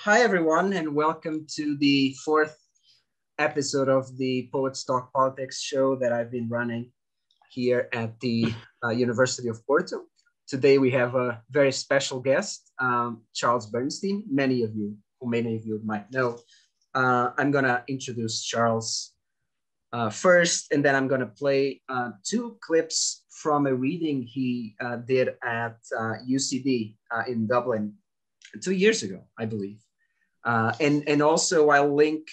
Hi, everyone, and welcome to the fourth episode of the Poets Talk Politics show that I've been running here at the University of Porto. Today, we have a very special guest, Charles Bernstein. Many of you might know. I'm going to introduce Charles first, and then I'm going to play two clips from a reading he did at UCD in Dublin 2 years ago, I believe. And also I'll link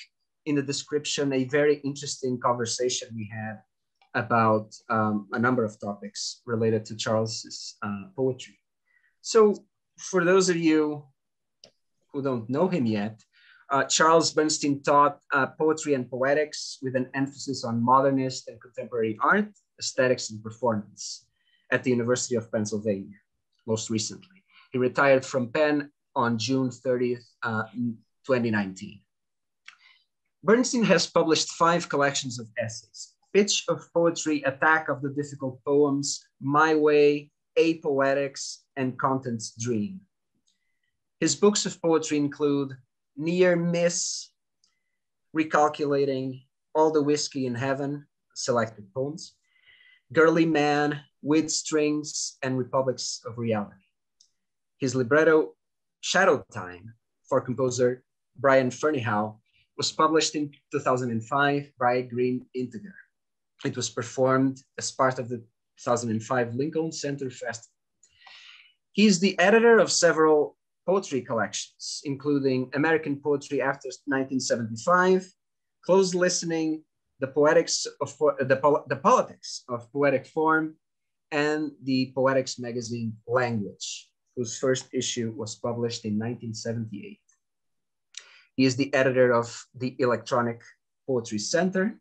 in the description a very interesting conversation we had about a number of topics related to Charles's poetry. So for those of you who don't know him yet, Charles Bernstein taught poetry and poetics with an emphasis on modernist and contemporary art, aesthetics, and performance at the University of Pennsylvania, most recently. He retired from Penn on June 30th, 2019. Bernstein has published 5 collections of essays: Pitch of Poetry, Attack of the Difficult Poems, My Way, Apoetics, and Content's Dream. His books of poetry include Near Miss, Recalculating, All the Whiskey in Heaven, selected poems, Girly Man, With Strings, and Republics of Reality. His libretto, Shadow Time, for composer Brian Ferneyhough, was published in 2005 by Green Integer. It was performed as part of the 2005 Lincoln Center Festival. He is the editor of several poetry collections, including American Poetry After 1975, Close Listening, The Politics of Poetic Form, and the poetics magazine Language, whose first issue was published in 1978. He is the editor of the Electronic Poetry Center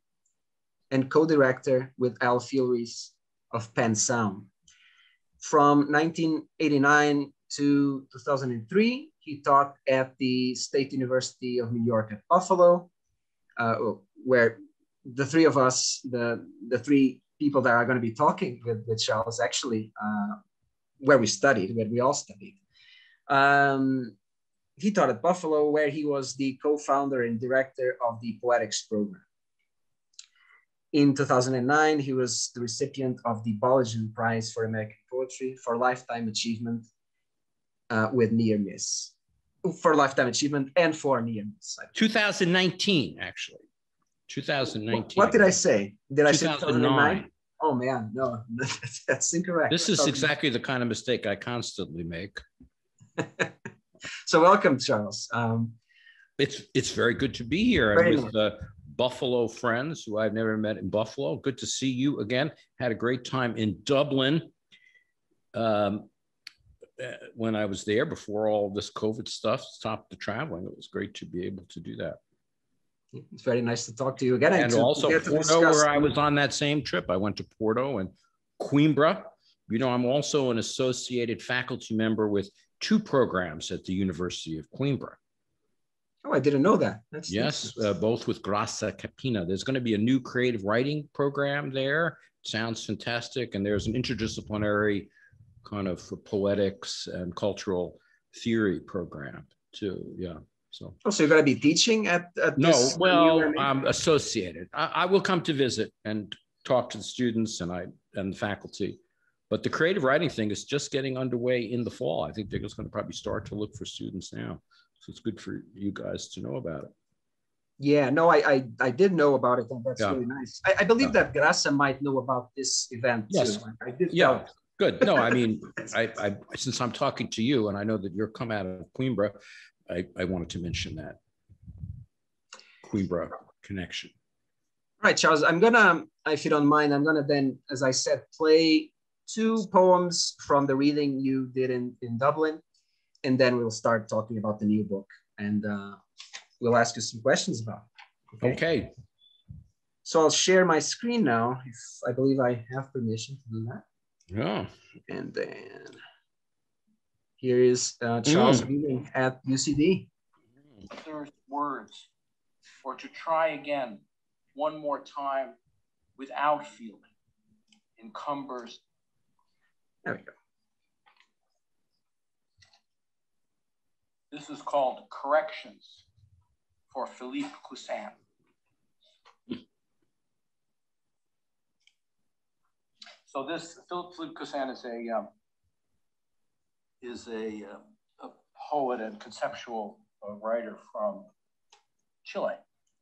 and co-director with Al Fielries of Penn Sound. From 1989 to 2003, he taught at the State University of New York at Buffalo, where the three of us, the three people that are going to be talking with Charles, actually, where we all studied. He taught at Buffalo, where he was the co-founder and director of the Poetics program. In 2009, he was the recipient of the Bollingen Prize for American Poetry for Lifetime Achievement with Near Miss. For Lifetime Achievement and for Near Miss. 2019, actually. 2019. What did I say? Did I say 2009? Oh man, no, that's incorrect. This is exactly the kind of mistake I constantly make. So welcome, Charles. It's very good to be here and with Buffalo friends who I've never met in Buffalo. Good to see you again. Had a great time in Dublin when I was there before all this COVID stuff stopped the traveling. It was great to be able to do that. It's very nice to talk to you again. And also Porto, where I was on that same trip. I went to Porto and Coimbra. You know, I'm also an associated faculty member with 2 programs at the University of Coimbra. Oh, I didn't know that. Yes, both with Graça Capina. There's going to be a new creative writing program there. Sounds fantastic. And there's an interdisciplinary kind of poetics and cultural theory program too. Yeah. So you're going to be teaching at no, this? well, I'm associated. I will come to visit and talk to the students and the faculty. But the creative writing thing is just getting underway in the fall. I think they're just going to probably start to look for students now. So it's good for you guys to know about it. Yeah, no, I did know about it, and that's really nice. I believe that Graça might know about this event too. I did. Yeah, good. No, I mean, I since I'm talking to you and I know that you're come out of Coimbra, I wanted to mention that Coimbra connection. All right, Charles, I'm gonna, if you don't mind, I'm gonna then, as I said, play 2 poems from the reading you did in Dublin, and then we'll start talking about the new book, and we'll ask you some questions about it. Okay. So I'll share my screen now, if I believe I have permission to do that. Yeah. And then here is Charles reading at UCD. Third words, or to try again one more time without feeling, encumbers. There we go. This is called Corrections for Philippe Cousin. So this Philippe Cousin is a poet and conceptual writer from Chile,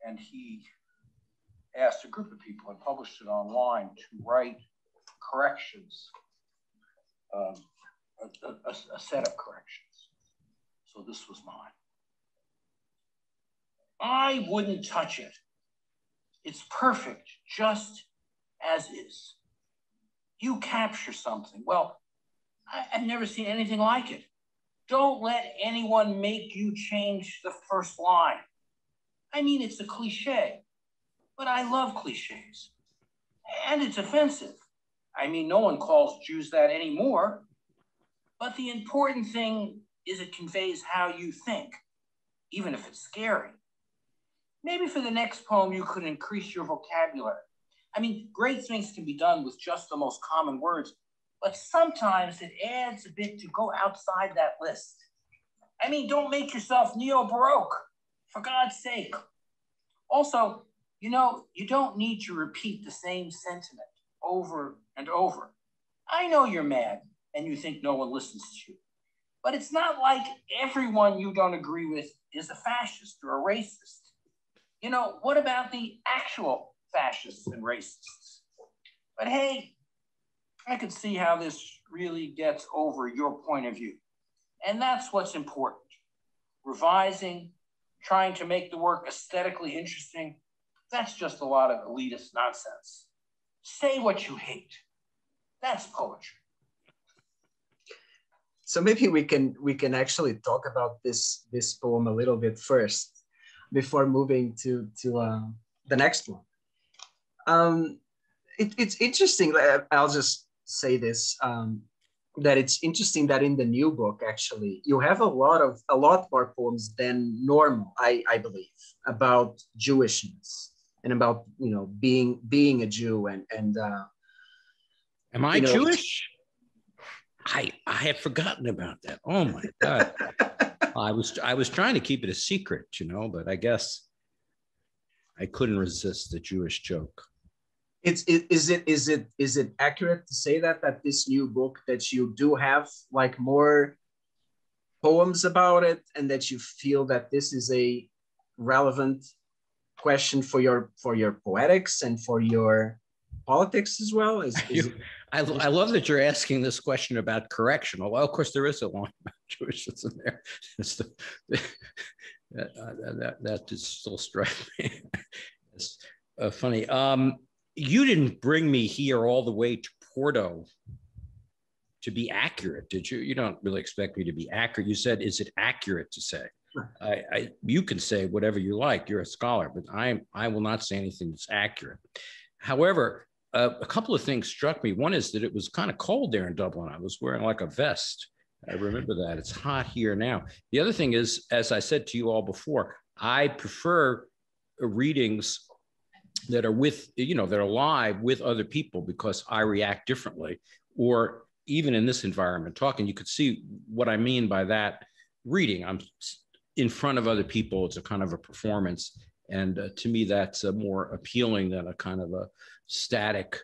and he asked a group of people and published it online to write corrections, a set of corrections. So this was mine. I wouldn't touch it. It's perfect, just as is. You capture something. Well, I've never seen anything like it. Don't let anyone make you change the first line. I mean, it's a cliche, but I love cliches. And it's offensive. I mean, no one calls Jews that anymore. But the important thing is it conveys how you think, even if it's scary. Maybe for the next poem, you could increase your vocabulary. I mean, great things can be done with just the most common words, but sometimes it adds a bit to go outside that list. I mean, don't make yourself neo-Baroque, for God's sake. Also, you know, you don't need to repeat the same sentiment over and over. I know you're mad and you think no one listens to you, but it's not like everyone you don't agree with is a fascist or a racist. You know, what about the actual fascists and racists? But hey, I could see how this really gets over your point of view. And that's what's important. Revising, trying to make the work aesthetically interesting, that's just a lot of elitist nonsense. Say what you hate. That's poetry. So maybe we can actually talk about this poem a little bit first before moving to the next one. It's interesting. I'll just say this, that it's interesting that in the new book, actually, you have a lot more poems than normal, I believe, about Jewishness and about, you know, being a Jew and am I Jewish? I had forgotten about that. Oh my God. I was trying to keep it a secret, you know, but I guess I couldn't resist the Jewish joke. Is it accurate to say that this new book, that you do have like more poems about it, and that you feel that this is a relevant question for your poetics and for your politics as well? I love that you're asking this question about correction. Although, of course, there is a line about Jewishness in there. That is still striking me. It's funny. You didn't bring me here all the way to Porto to be accurate, did you? You don't really expect me to be accurate. You said, is it accurate to say? You can say whatever you like. You're a scholar, but I will not say anything that's accurate. However, a couple of things struck me. One is that it was kind of cold there in Dublin. I was wearing like a vest. I remember that. It's hot here now. The other thing is, as I said to you all before, I prefer readings that are with, you know, that are live with other people, because I react differently. Or even in this environment, talking, you could see what I mean by that reading. I'm in front of other people. It's a kind of a performance. And to me, that's more appealing than a kind of a static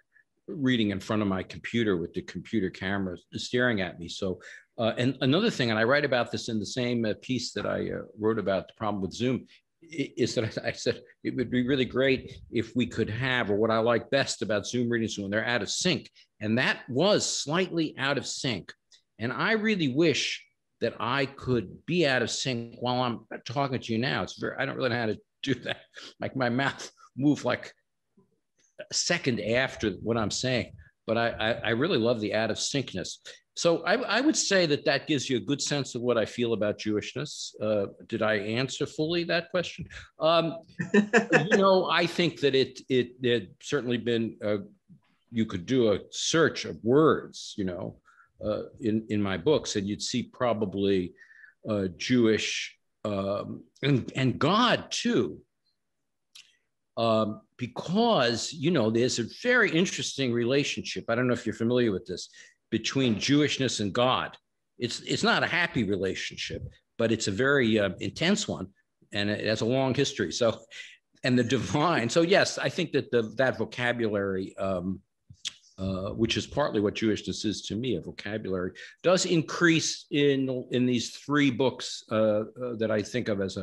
reading in front of my computer with the computer camera staring at me. So, and another thing, and I write about this in the same piece that I wrote about the problem with Zoom, is that I said it would be really great if we could have, or what I like best about Zoom readings when they're out of sync. And that was slightly out of sync. And I really wish that I could be out of sync while I'm talking to you now. I don't really know how to do that. Like my mouth move like a second after what I'm saying, but I really love the out of syncness. So I would say that gives you a good sense of what I feel about Jewishness. Did I answer fully that question? You know, I think that it certainly been, you could do a search of words, you know, in my books, and you'd see probably Jewish and God too. Because, you know, there's a very interesting relationship. I don't know if you're familiar with this, between Jewishness and God. It's not a happy relationship, but it's a very intense one, and it has a long history. So, and the divine. So yes, I think that that vocabulary, which is partly what Jewishness is to me, a vocabulary, does increase in these three books that I think of as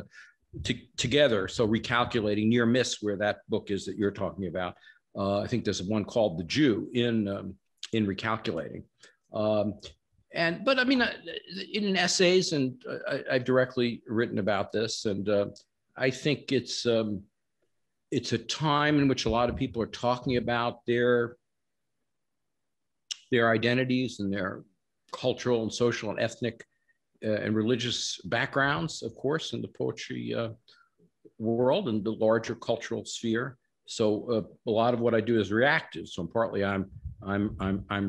together. So recalculating, near miss, where that book is that you're talking about. I think there's one called The Jew in recalculating. But I mean, in essays, and I've directly written about this, and I think it's a time in which a lot of people are talking about their identities and their cultural and social and ethnic and religious backgrounds, of course, in the poetry world and the larger cultural sphere. So a lot of what I do is reactive. So partly I'm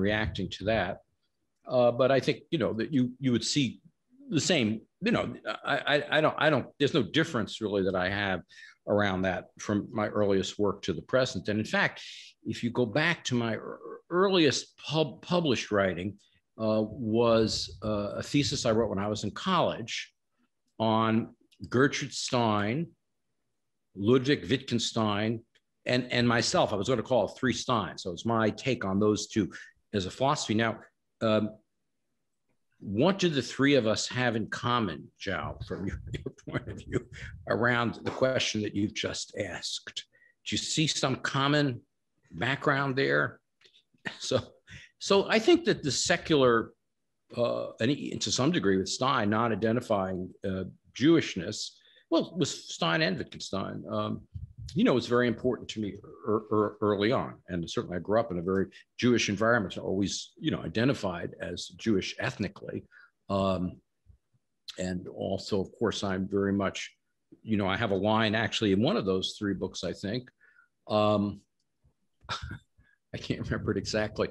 reacting to that. But I think, that you would see the same, I don't, there's no difference really that I have around that from my earliest work to the present. And in fact, if you go back to my earliest published writing, was a thesis I wrote when I was in college on Gertrude Stein, Ludwig Wittgenstein, and myself. I was going to call it Three Steins. So it's my take on those two as a philosophy. Now, what do the three of us have in common, Zhao, from your point of view, around the question that you've just asked? Do you see some common background there? So I think that the secular, and to some degree with Stein, not identifying Jewishness, well, with Stein and Wittgenstein, it's very important to me early on. And certainly I grew up in a very Jewish environment, so always, identified as Jewish ethnically. And also, of course, I'm very much, I have a line actually in one of those three books, I think. I can't remember it exactly.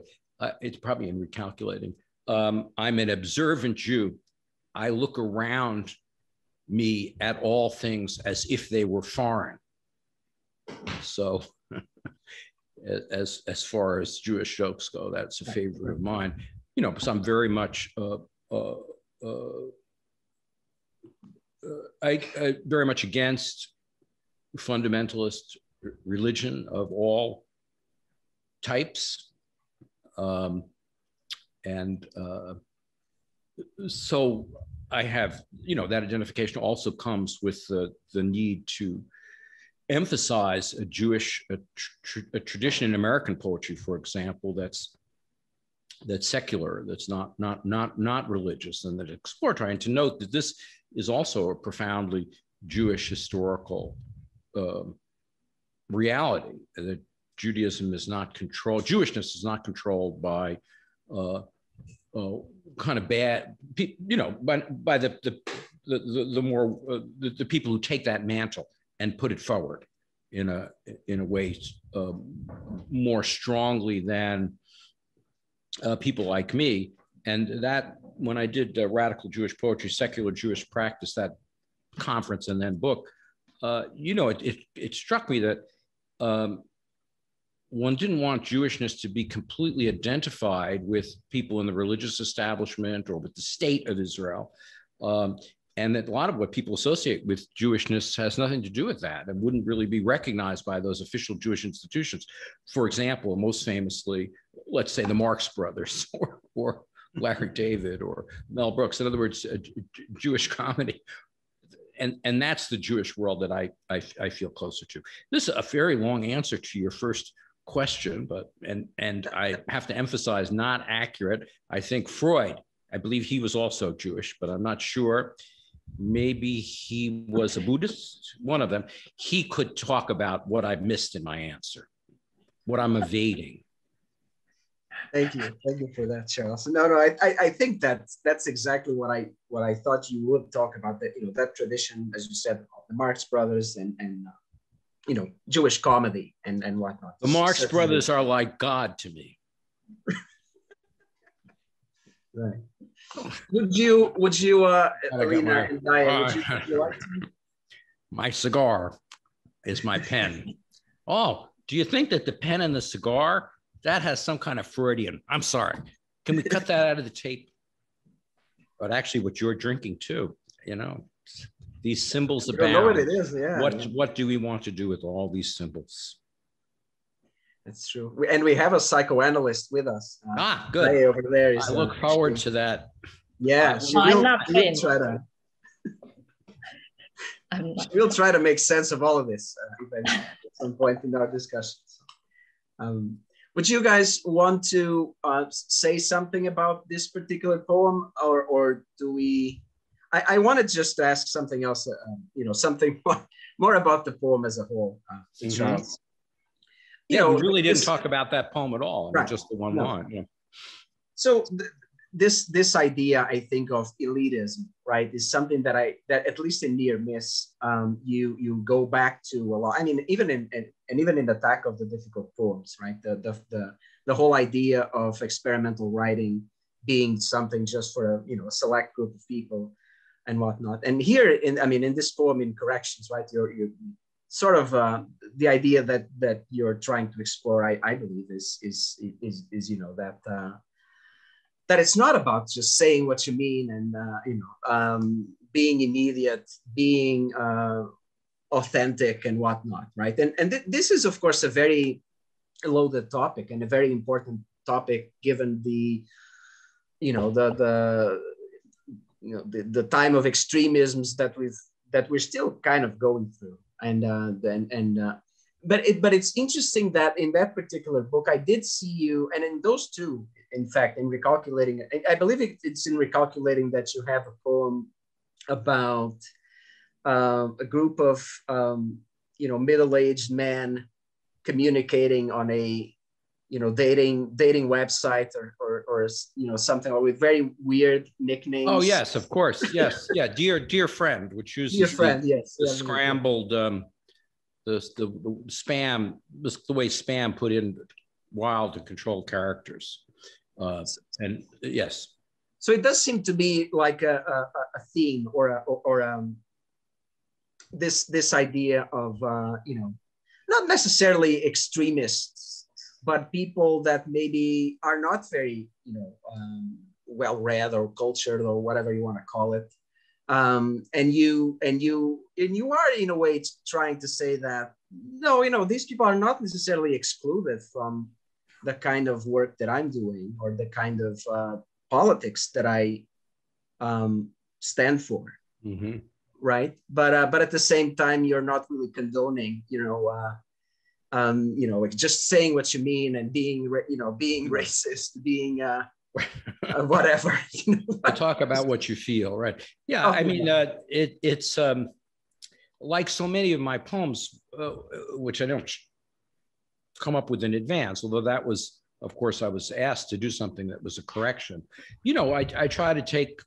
It's probably in recalculating. I'm an observant Jew. I look around me at all things as if they were foreign. So as far as Jewish jokes go, that's a favorite of mine. Because I'm very much I very much against fundamentalist religion of all types. So I have, that identification also comes with the need to emphasize a Jewish a tradition in American poetry, for example, that's secular, that's not religious, and that exploratory. And to note that this is also a profoundly Jewish historical reality, that Judaism is not controlled, Jewishness is not controlled by kind of bad, by the people who take that mantle and put it forward in a way more strongly than people like me. And that, when I did Radical Jewish Poetry, Secular Jewish Practice, that conference and then book, it struck me that one didn't want Jewishness to be completely identified with people in the religious establishment or with the state of Israel. And that a lot of what people associate with Jewishness has nothing to do with that and wouldn't really be recognized by those official Jewish institutions. For example, most famously, let's say the Marx Brothers or Larry David or Mel Brooks. In other words, Jewish comedy. And that's the Jewish world that I feel closer to. This is a very long answer to your first question, but and I have to emphasize, not accurate. I think Freud, I believe he was also Jewish, but I'm not sure. Maybe he was a Buddhist, one of them. He could talk about what I've missed in my answer, what I'm evading. Thank you for that, Charles. No, I think that's exactly what I thought you would talk about. That that tradition, as you said, of the Marx Brothers and Jewish comedy and whatnot. The Marx Brothers are like God to me. Right. Would you, Alina and Diane, would you like to? My cigar is my pen. Oh, do you think that the pen and the cigar, that has some kind of Freudian? I'm sorry. Can we cut that out of the tape? But actually, what you're drinking too you know, these symbols You don't know what it is, yeah. What do we want to do with all these symbols? That's true. And we have a psychoanalyst with us. Good. Ray over there is, I look forward to that. Yeah, we'll try to make sense of all of this at some point in our discussions. Would you guys want to say something about this particular poem, or do we? I wanted just to ask something else, something more about the poem as a whole, Charles. We really didn't talk about that poem at all. Right. Just the one line. Yeah. So this idea, I think, of elitism, right, is something that at least in Near Miss, you go back to a lot. I mean, even in the Attack of the Difficult Poems, right, the whole idea of experimental writing being something just for a select group of people and whatnot. And here, in this poem, in Corrections, right, you're sort of the idea that you're trying to explore, I believe, is that it's not about just saying what you mean and being immediate, being authentic and whatnot, right? And this is, of course, a very loaded topic and a very important topic given the time of extremisms that we're still kind of going through. But it's interesting that in that particular book, I did see you, and in those two, in fact, in Recalculating, I believe it's in Recalculating that you have a poem about a group of middle-aged men communicating on a dating website or something with very weird nicknames. Oh yes, of course, yes, yeah. Dear friend, which uses the scrambled the spam, the way spam put in wild and controlled characters, and yes. So it does seem to be like a theme or this idea of not necessarily extremists, but people that maybe are not very well read or cultured or whatever you want to call it, and you are in a way trying to say that no, these people are not necessarily excluded from the kind of work that I'm doing or the kind of politics that I stand for. Mm-hmm. Right, but at the same time, you're not really condoning, just saying what you mean and being racist, being whatever. Talk about what you feel, right? Yeah, it's like so many of my poems, which I don't come up with in advance. Although that was, of course, I was asked to do something that was a correction. I try to take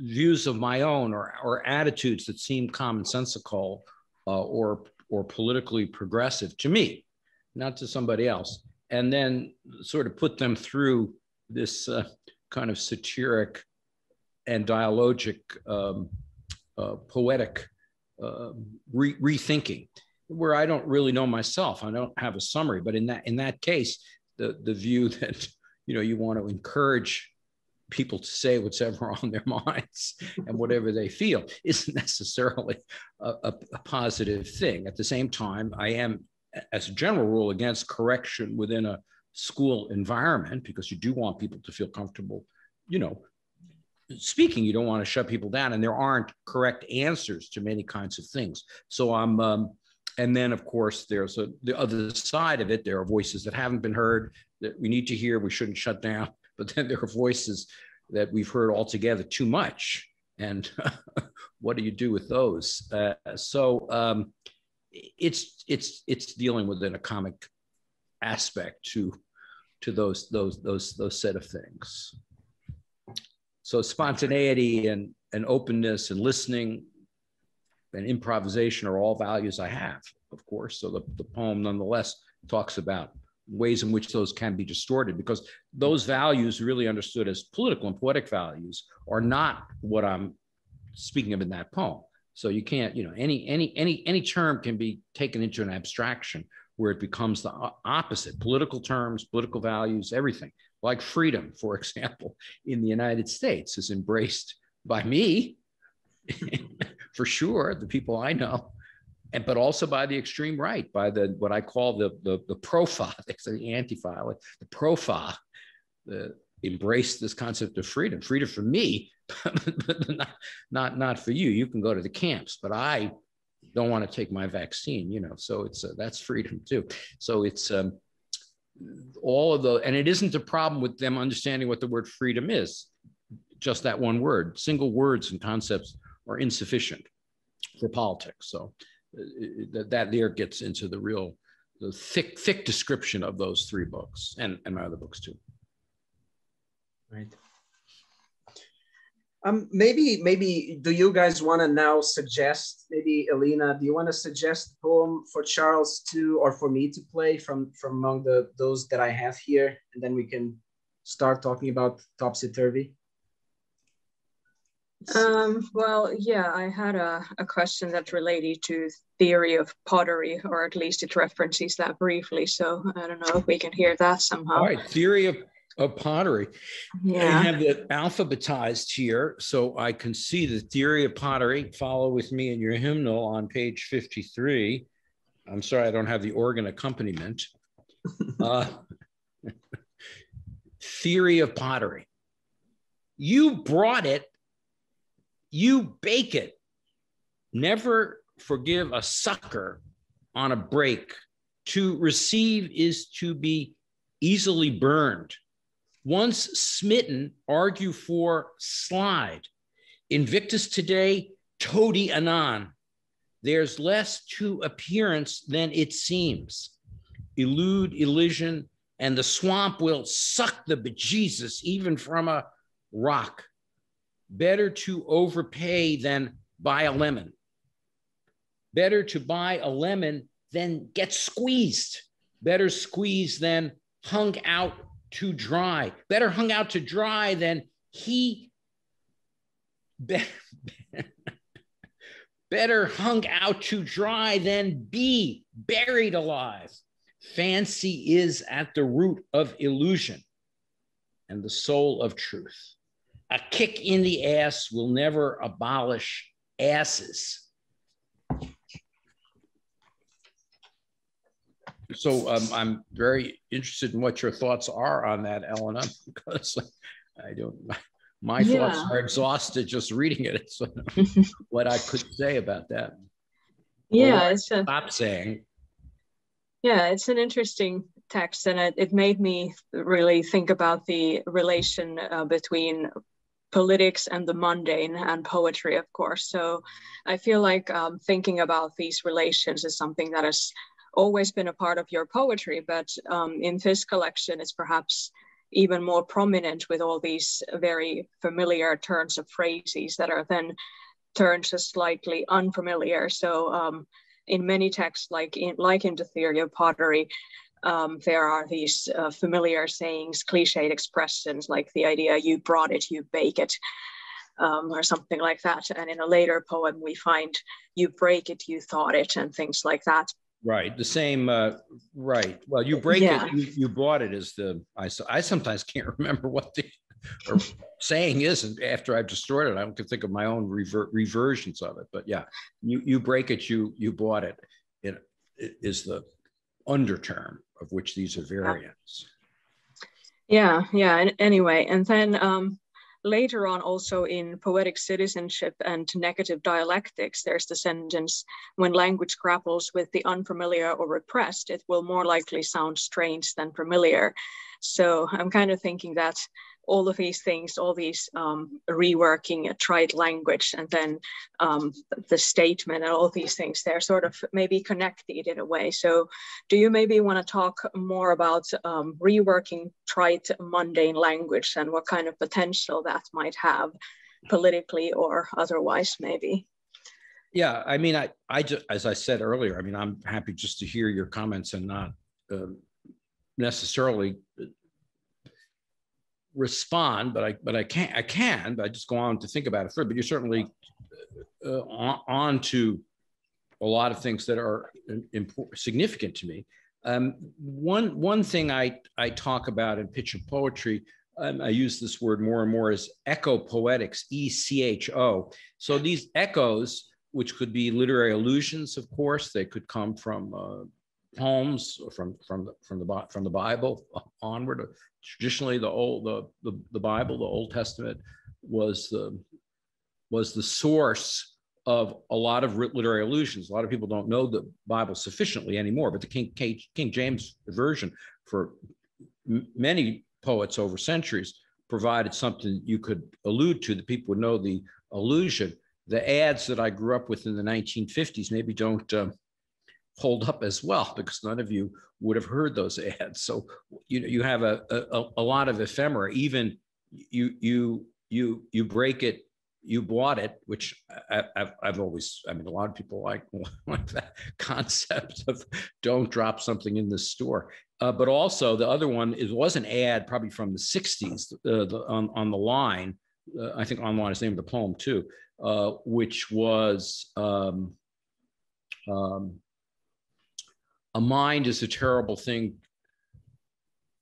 views of my own or attitudes that seem commonsensical or politically progressive to me, not to somebody else, and then sort of put them through this kind of satiric and dialogic, poetic rethinking, where I don't really know myself. I don't have a summary, but in that case, the view that you want to encourage people to say whatever on their minds and whatever they feel isn't necessarily a positive thing. At the same time, I am, as a general rule, against correction within a school environment, because you do want people to feel comfortable, speaking. You don't want to shut people down, and there aren't correct answers to many kinds of things. So and then, of course, there's the other side of it. There are voices that haven't been heard that we need to hear. We shouldn't shut down. But then there are voices that we've heard altogether too much. And what do you do with those? So it's dealing within a comic aspect to those set of things. So spontaneity and openness and listening and improvisation are all values I have, of course. So the poem nonetheless talks about ways in which those can be distorted, because those values, really understood as political and poetic values, are not what I'm speaking of in that poem. So you can't, any term can be taken into an abstraction where it becomes the opposite. Political terms, political values, everything. Like freedom, for example, in the United States is embraced by me for sure, the people I know, but also by the extreme right, by what I call the profa, the anti-fa, the profa, embrace this concept of freedom. Freedom for me, but not for you. You can go to the camps, but I don't want to take my vaccine, so it's that's freedom too. So it's all of the, and it isn't a problem with them understanding what the word freedom is. Just that one word. Single words and concepts are insufficient for politics. So that there gets into the thick description of those three books and my other books too. Right. Maybe do you guys want to now suggest, maybe Elena, do you want to suggest a poem for Charles to, or for me to play from among those that I have here, and then we can start talking about Topsy-Turvy? Well, yeah, I had a question that related to theory of pottery, or at least it references that briefly. So I don't know if we can hear that somehow. All right, theory of pottery. Yeah. I have it alphabetized here, so I can see the theory of pottery. Follow with me in your hymnal on page 53. I'm sorry, I don't have the organ accompaniment. Theory of pottery. You brought it, you bake it. Never forgive a sucker on a break. To receive is to be easily burned. Once smitten, argue for slide. Invictus today, toady anon. There's less to appearance than it seems. Elude elision, and the swamp will suck the bejesus even from a rock. Better to overpay than buy a lemon. Better to buy a lemon than get squeezed. Better squeezed than hung out to dry. Better hung out to dry than better hung out to dry than be buried alive. Fancy is at the root of illusion and the soul of truth. A kick in the ass will never abolish asses. So I'm very interested in what your thoughts are on that, Elena, because my thoughts are exhausted just reading it. So what I could say about that. Yeah, stop saying. Yeah, it's an interesting text, and it made me really think about the relation between politics and the mundane and poetry, of course. So I feel like thinking about these relations is something that has always been a part of your poetry, but in this collection, it's perhaps even more prominent with all these very familiar turns of phrases that are then turned to slightly unfamiliar. So in many texts, like in the theory of pottery, there are these familiar sayings, cliched expressions, like the idea, you brought it, you bake it, or something like that. And in a later poem, we find you break it, you thought it, and things like that. Right, the same, right. Well, you break it, you bought it is I sometimes can't remember what the saying is, and after I've destroyed it, I can think of my own reversions of it. But yeah, you break it, you bought it. It is the underterm of which these are variants. Yeah. And anyway, and then later on, also in Poetic Citizenship and Negative Dialectics, there's the sentence, when language grapples with the unfamiliar or repressed, it will more likely sound strange than familiar. So I'm kind of thinking that all of these things, all these reworking a trite language, and then the statement and all these things, they're sort of maybe connected in a way. So do you maybe want to talk more about reworking trite, mundane language and what kind of potential that might have politically or otherwise, maybe? Yeah, I mean, I just, as I said earlier, I mean, I'm happy just to hear your comments and not necessarily respond, but I just go on to think about it further. But you're certainly on to a lot of things that are significant to me. One thing I talk about in Pitch of Poetry I use this word more and more, as echo poetics, ECHO. So these echoes, which could be literary allusions, of course, they could come from poems or from the Bible onward. Traditionally, the Bible, the Old Testament, was the source of a lot of literary allusions. A lot of people don't know the Bible sufficiently anymore, but the King James version, for many poets over centuries, provided something you could allude to, that people would know the allusion. The ads that I grew up with in the 1950s maybe don't hold up as well, because none of you would have heard those ads. So you have a lot of ephemera. Even you break it, you bought it, which I've always, I mean, a lot of people like that concept of don't drop something in the store. But also the other one, it was an ad probably from the 60s on the line. I think online is the name of the poem too, which was a mind is a terrible thing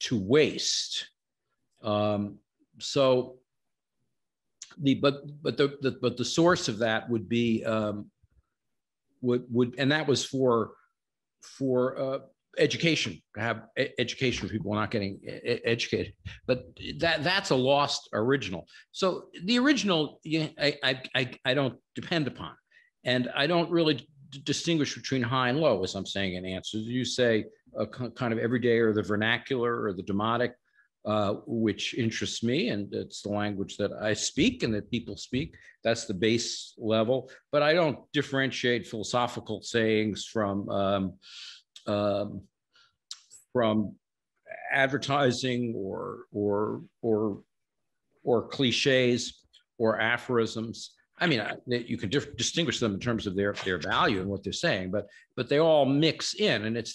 to waste. So but the source of that would be and that was for education, to have education for people not getting educated, but that's a lost original. So the original, I don't depend upon, and I don't really distinguish between high and low, as I'm saying in answers. You say kind of everyday, or the vernacular, or the demotic, which interests me, and it's the language that I speak and that people speak. That's the base level, but I don't differentiate philosophical sayings from advertising or cliches or aphorisms. I mean, you can distinguish them in terms of their value and what they're saying, but they all mix in, and it's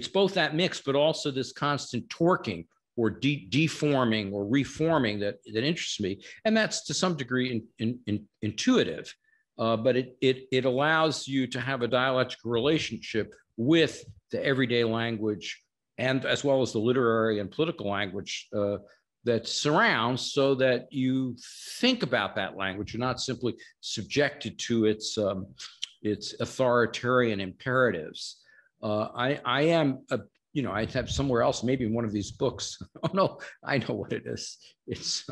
both that mix, but also this constant torquing or deforming or reforming that interests me. And that's to some degree intuitive, but it allows you to have a dialectical relationship with the everyday language, and as well as the literary and political language that surrounds, so that you think about that language. You're not simply subjected to its authoritarian imperatives. I have somewhere else, maybe in one of these books. Oh no, I know what it is. It's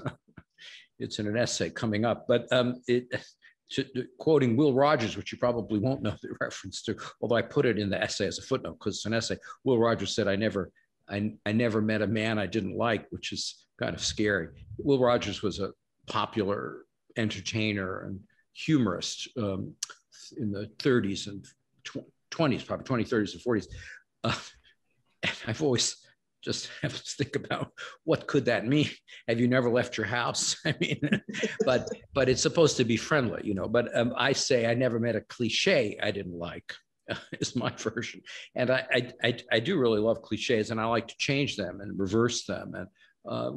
in an essay coming up, but quoting Will Rogers, which you probably won't know the reference to, although I put it in the essay as a footnote because it's an essay. Will Rogers said, I never met a man I didn't like, which is kind of scary. Will Rogers was a popular entertainer and humorist in the 30s and 20s, probably 20s, 30s, and 40s. And I've always just have to think about what could that mean? Have you never left your house? I mean, but it's supposed to be friendly, you know. But I say I never met a cliche I didn't like. Is my version, and I do really love cliches, and I like to change them and reverse them. And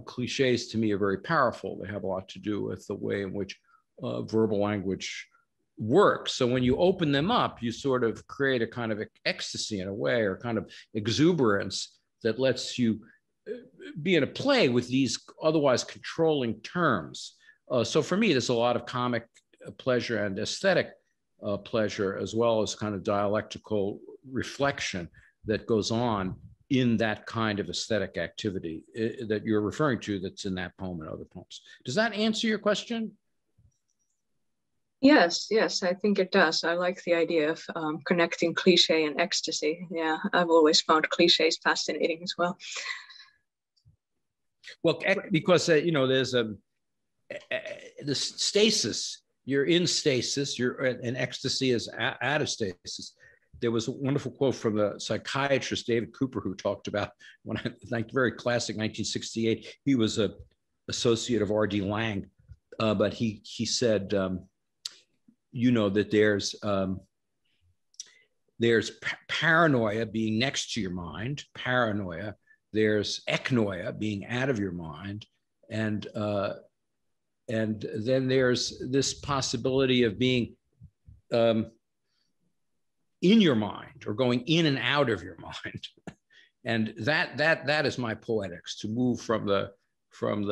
cliches to me are very powerful. They have a lot to do with the way in which verbal language works. So when you open them up, you sort of create a kind of ecstasy in a way, or kind of exuberance that lets you be in a play with these otherwise controlling terms. So for me, there's a lot of comic pleasure and aesthetic pleasure, as well as kind of dialectical reflection that goes on in that kind of aesthetic activity that you're referring to, that's in that poem and other poems. Does that answer your question? Yes, I think it does. I like the idea of connecting cliche and ecstasy. Yeah, I've always found cliches fascinating as well. Well, because there's the stasis. You're in stasis. And ecstasy is out of stasis. There was a wonderful quote from the psychiatrist David Cooper, who talked about very classic 1968. He was an associate of R.D. Laing, but he said, that there's paranoia being next to your mind, paranoia. There's eknoia, being out of your mind, and then there's this possibility of being in your mind, or going in and out of your mind. And that is my poetics, to move from the from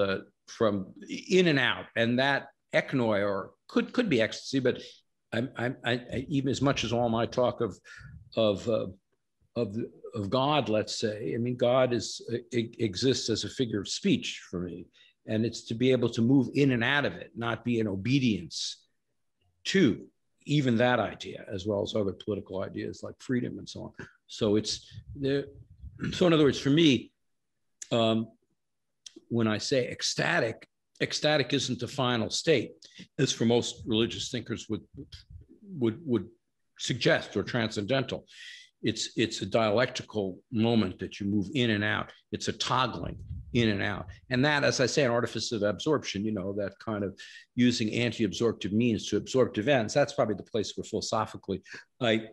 in and out, and that eknoi, or could be ecstasy, but I even as much as all my talk of God, let's say, I mean, God exists as a figure of speech for me, and it's to be able to move in and out of it, not be in obedience to even that idea, as well as other political ideas like freedom and so on. So it's there. So in other words, for me, when I say ecstatic isn't the final state, as for most religious thinkers would suggest, or transcendental. It's a dialectical moment that you move in and out. It's a toggling in and out. And that, as I say, an artifice of absorption, you know, that kind of using anti-absorptive means to absorptive ends, that's probably the place where philosophically I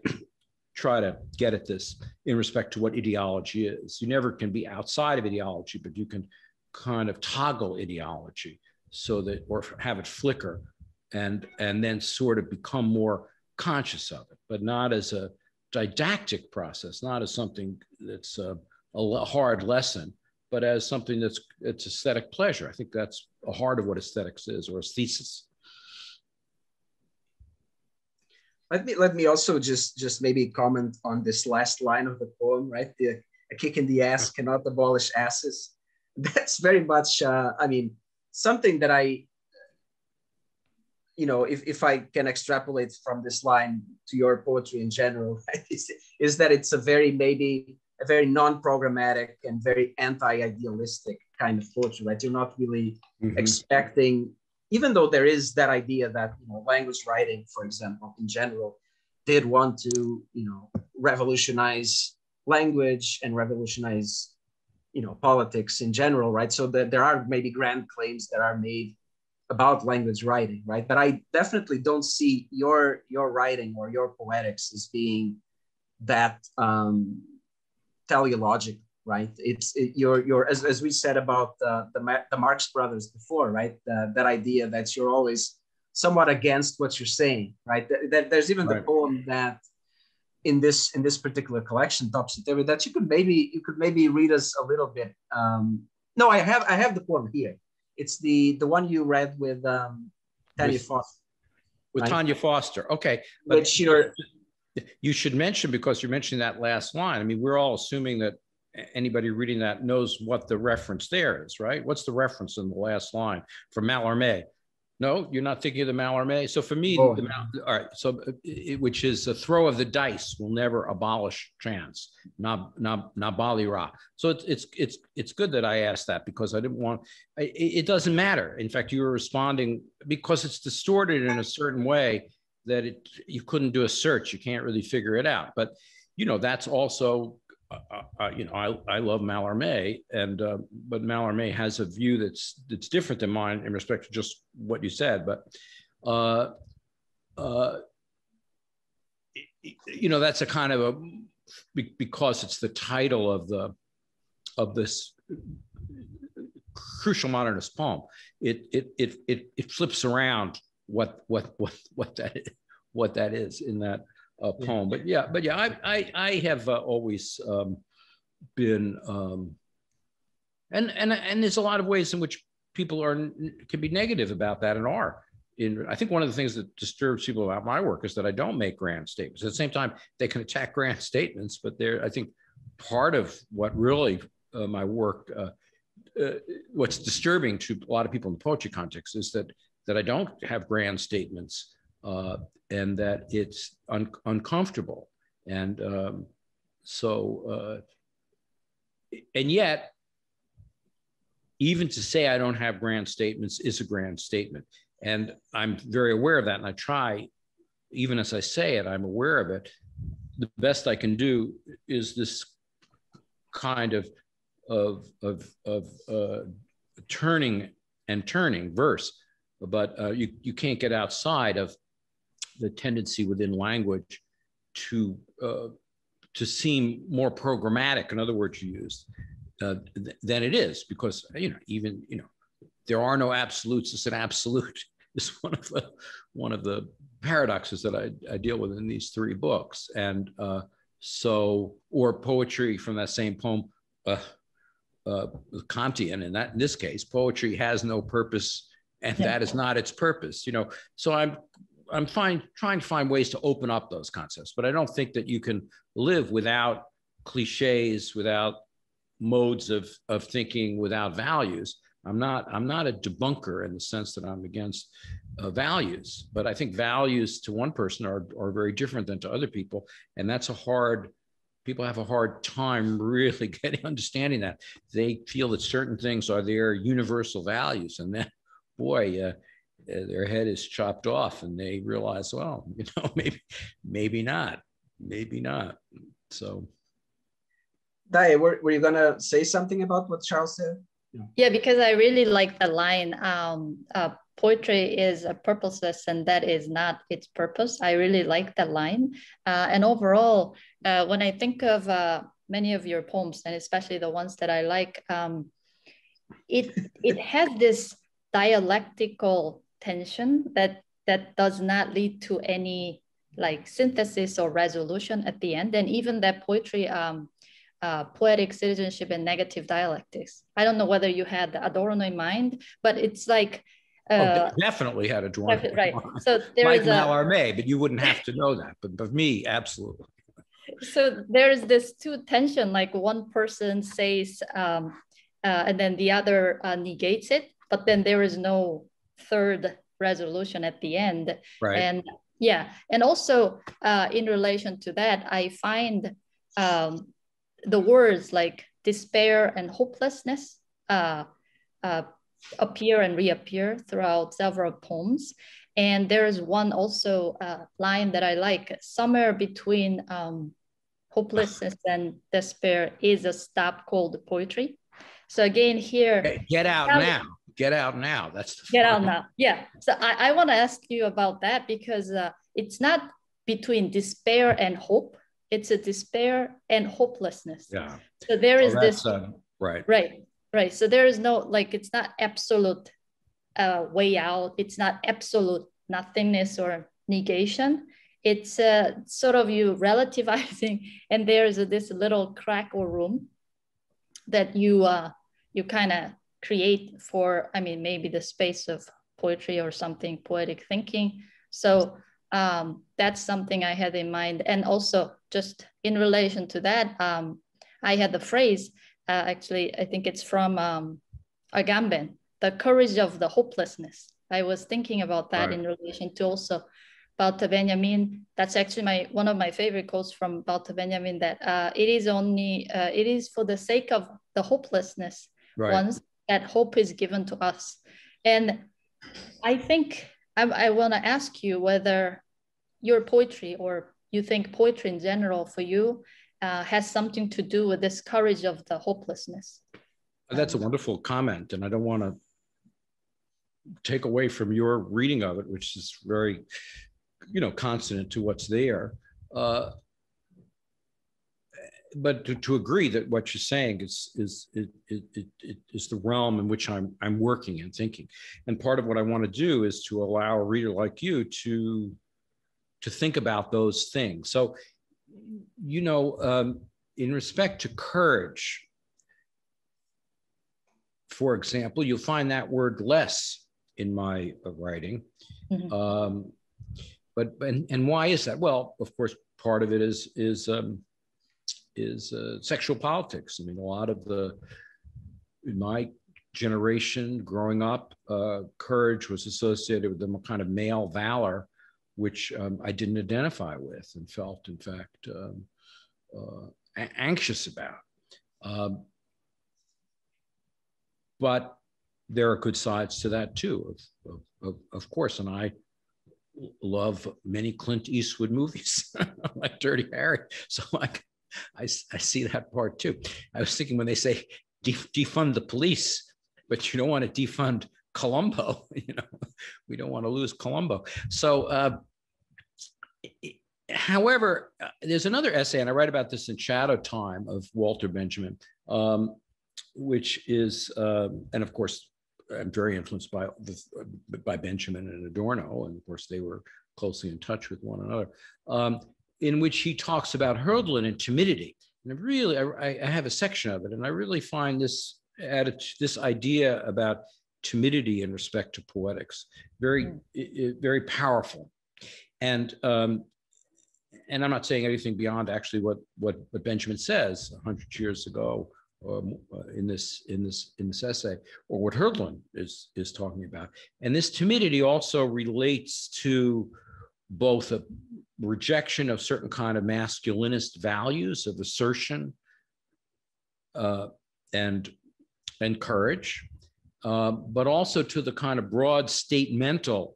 try to get at this in respect to what ideology is. You never can be outside of ideology, but you can kind of toggle ideology so that, or have it flicker and then sort of become more conscious of it, but not as a didactic process, not as something that's a hard lesson, but as something it's aesthetic pleasure. I think that's a heart of what aesthetics is, or aesthesis. Let me also just maybe comment on this last line of the poem, right? A kick in the ass cannot abolish asses. That's very much, I mean, something that I, you know, if I can extrapolate from this line to your poetry in general, right, is that it's maybe a very non-programmatic and very anti-idealistic kind of poetry, right? You're not really expecting, even though there is that idea that, you know, language writing, for example, in general, did want to, you know, revolutionize language and revolutionize, you know, politics in general, right? So that there are maybe grand claims that are made about language writing, right? But I definitely don't see your writing or your poetics as being that teleological, right? You're as we said about the Marx Brothers before, right? That idea that you're always somewhat against what you're saying, right? There's even the poem that in this particular collection, Topsy-Turvy, that you could maybe read us a little bit. No, I have the poem here. It's the one you read with Tanya Foster. With right? Tanya Foster, okay. But which you should mention, because you're mentioning that last line. I mean, we're all assuming that anybody reading that knows what the reference there is, right? What's the reference in the last line from Malar May? No, you're not thinking of the Malar May. So for me, all right. So which is a throw of the dice will never abolish chance. Na bali ra. So it's good that I asked that, because I didn't want. It doesn't matter. In fact, you were responding because it's distorted in a certain way that you couldn't do a search. You can't really figure it out. But you know, that's also. You know, I love Malar May, and but Malar May has a view that's different than mine in respect to just what you said. But you know, that's a kind of because it's the title of this crucial modernist poem. It flips around what that is in that. Poem, but yeah, I have always been, and there's a lot of ways in which people can be negative about that and are. I think one of the things that disturbs people about my work is that I don't make grand statements. At the same time, they can attack grand statements, but I think part of what really my work, what's disturbing to a lot of people in the poetry context is that I don't have grand statements. And that it's uncomfortable. And and yet, even to say I don't have grand statements is a grand statement. And I'm very aware of that. And I try, even as I say it, I'm aware of it. The best I can do is this kind of turning verse, but you can't get outside of the tendency within language to seem more programmatic, in other words you used, than it is, because even there are no absolutes. It's an absolute. It's one of the paradoxes that I deal with in these three books, and or poetry from that same poem. Kantian, and that in this case, poetry has no purpose, and that is not its purpose. So I'm trying to find ways to open up those concepts, but I don't think that you can live without cliches, without modes of thinking, without values. I'm not a debunker in the sense that I'm against values, but I think values to one person are very different than to other people, and that's people have a hard time really understanding that. They feel that certain things are their universal values, and then, boy, their head is chopped off, and they realize, well, maybe not. So, Dai, were you gonna say something about what Charles said? Yeah, because I really like the line, poetry is purposeless and that is not its purpose. I really like that line. And overall, when I think of many of your poems, and especially the ones that I like, it has this dialectical tension that does not lead to any like synthesis or resolution at the end. And even that poetry, poetic citizenship and negative dialectics. I don't know whether you had Adorno in mind, but it's like definitely had Adorno. Right. So there is Malar May, but you wouldn't have to know that. But me, absolutely. So there is this two tension, like one person says, and then the other negates it, but then there is no third resolution at the end. Right. And yeah, and also in relation to that, I find the words like despair and hopelessness appear and reappear throughout several poems. And there is one also line that I like, somewhere between hopelessness and despair is a stop called poetry. So again here. Get out now. Get out now. That's get out now. Yeah. So I want to ask you about that because it's not between despair and hope. It's a despair and hopelessness. Yeah. So there is this. Right. So there is no, like, it's not absolute way out. It's not absolute nothingness or negation. It's sort of you relativizing, and there's this little crack or room that you kind of create for, I mean, maybe the space of poetry or something, poetic thinking. So that's something I had in mind. And also just in relation to that, I had the phrase, actually, I think it's from Agamben, the courage of the hopelessness. I was thinking about that in relation to also Walter Benjamin. That's actually one of my favorite quotes from Walter Benjamin, that it is for the sake of the hopelessness once that hope is given to us. And I think I want to ask you whether your poetry, or you think poetry in general for you, has something to do with this courage of the hopelessness. That's a wonderful comment, and I don't want to take away from your reading of it, which is very, consonant to what's there. But to agree that what you're saying is the realm in which I'm working and thinking. And part of what I want to do is to allow a reader like you to think about those things. So, in respect to courage, for example, you'll find that word less in my writing. Mm-hmm. But why is that? Well, of course, part of it is sexual politics. I mean, a lot of in my generation growing up, courage was associated with the kind of male valor, which I didn't identify with and felt, in fact, anxious about. But there are good sides to that too, of course. And I love many Clint Eastwood movies, like Dirty Harry. So I see that part too. I was thinking when they say defund the police, but you don't want to defund Columbo. We don't want to lose Columbo. So, however, there's another essay, and I write about this in Shadow Time, of Walter Benjamin, which is, and of course, I'm very influenced by Benjamin and Adorno, and of course they were closely in touch with one another, in which he talks about Hölderlin and timidity. And really, I have a section of it, and I really find this this idea about timidity in respect to poetics very, very powerful. And I'm not saying anything beyond actually what Benjamin says 100 years ago in this essay, or what Hölderlin is talking about. And this timidity also relates to both a rejection of certain kind of masculinist values of assertion and courage, but also to the kind of broad statemental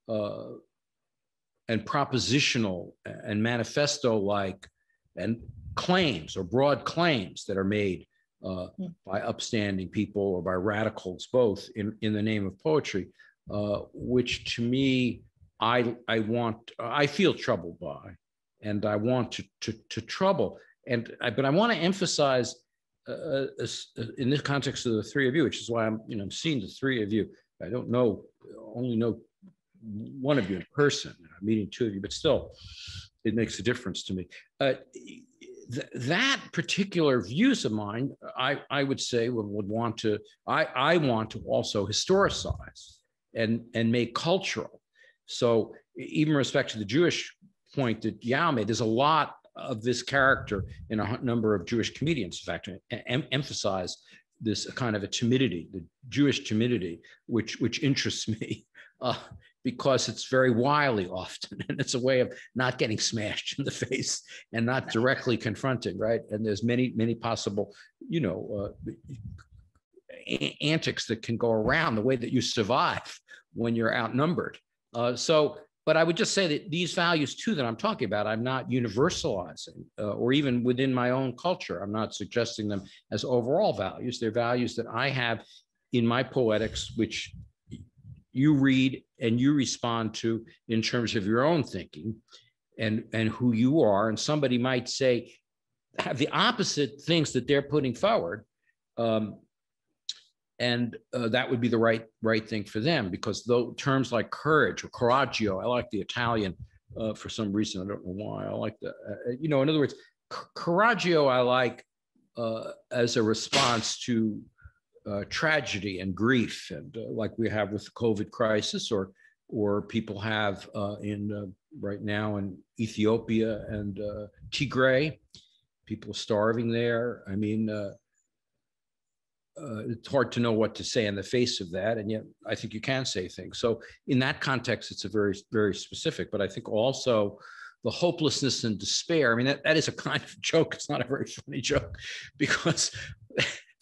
and propositional and manifesto-like and claims or broad claims that are made by upstanding people or by radicals, both in the name of poetry, which to me, I feel troubled by, and I want to trouble. But I want to emphasize in this context of the three of you, which is why I'm seeing the three of you. I don't only know one of you in person. I'm meeting two of you, but still, it makes a difference to me. That particular views of mine, I would say would want to. I want to also historicize and make cultural. So even with respect to the Jewish point that Yao made, there's a lot of this character in a number of Jewish comedians, in fact, emphasize this kind of a timidity, the Jewish timidity, which interests me because it's very wily often, and it's a way of not getting smashed in the face and not directly confronting, right? And there's many possible, antics that can go around the way that you survive when you're outnumbered. But I would just say that these values too that I'm talking about, I'm not universalizing or even within my own culture. I'm not suggesting them as overall values. They're values that I have in my poetics, which you read and you respond to in terms of your own thinking and who you are. And somebody might say, have the opposite things that they're putting forward. And that would be the right thing for them, because though terms like courage or coraggio, I like the Italian for some reason, I don't know why I like that. In other words, coraggio I like as a response to tragedy and grief, and like we have with the COVID crisis, or people have right now in Ethiopia and Tigray, people starving there. I mean, it's hard to know what to say in the face of that, and yet I think you can say things. So in that context, it's a very, very specific, but I think also the hopelessness and despair. I mean, that is a kind of joke. It's not a very funny joke, because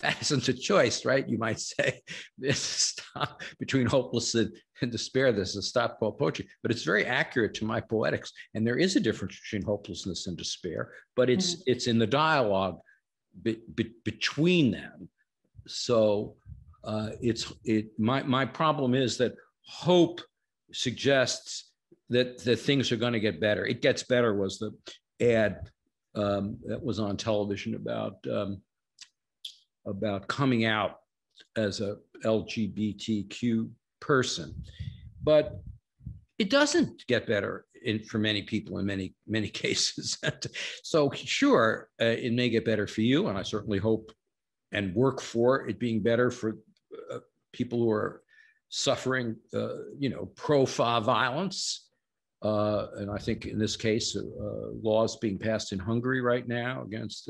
that isn't a choice, right? You might say there's a stop between hopelessness and despair. There's a stop called poetry, but it's very accurate to my poetics. And there is a difference between hopelessness and despair, but it's in the dialogue between them. So my problem is that hope suggests that things are going to get better. It gets better was the ad that was on television about coming out as a LGBTQ person, but it doesn't get better for many people in many cases. So sure, it may get better for you, and I certainly hope and work for it being better for people who are suffering, pro-fa violence. And I think in this case, laws being passed in Hungary right now against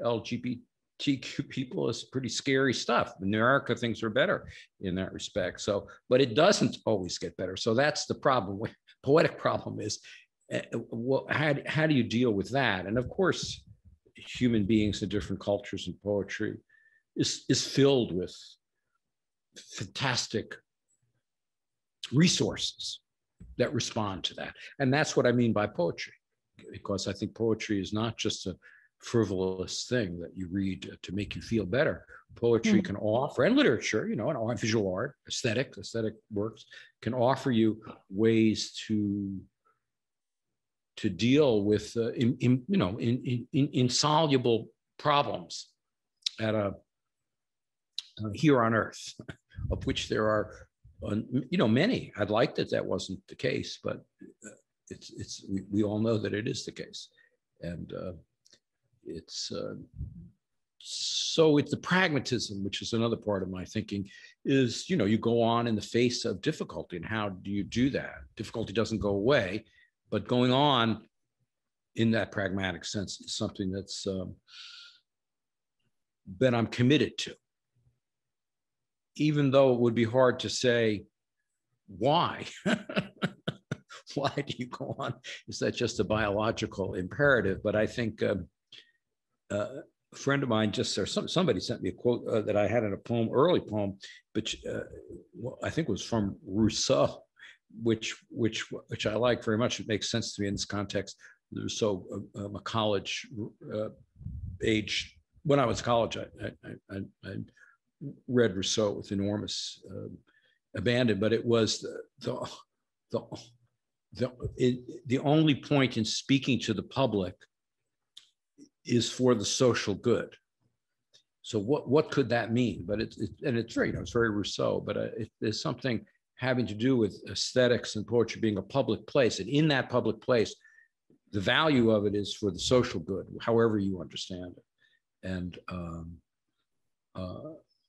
LGBTQ people is pretty scary stuff. In America, things are better in that respect. So, but it doesn't always get better. So that's the problem. Poetic problem is, how do you deal with that? And of course, human beings in different cultures and poetry is filled with fantastic resources that respond to that. And that's what I mean by poetry, because I think poetry is not just a frivolous thing that you read to make you feel better. Poetry can offer, and literature, and visual art, aesthetic works can offer you ways to deal with insoluble problems at here on Earth, of which there are many. I'd like that wasn't the case, but we all know that it is the case. And So it's the pragmatism, which is another part of my thinking, is, you go on in the face of difficulty, and how do you do that? Difficulty doesn't go away, but going on in that pragmatic sense is something that's that I'm committed to, even though it would be hard to say why. Why do you go on? Is that just a biological imperative? But I think a friend of mine somebody sent me a quote that I had in a poem, early poem, which I think was from Rousseau, which I like very much. It makes sense to me in this context. Rousseau, a college age. When I was in college, I read Rousseau with enormous abandon, but it was the only point in speaking to the public is for the social good. So what could that mean? But it's very, it's very Rousseau, but there's something having to do with aesthetics and poetry being a public place. And in that public place, the value of it is for the social good, however you understand it. And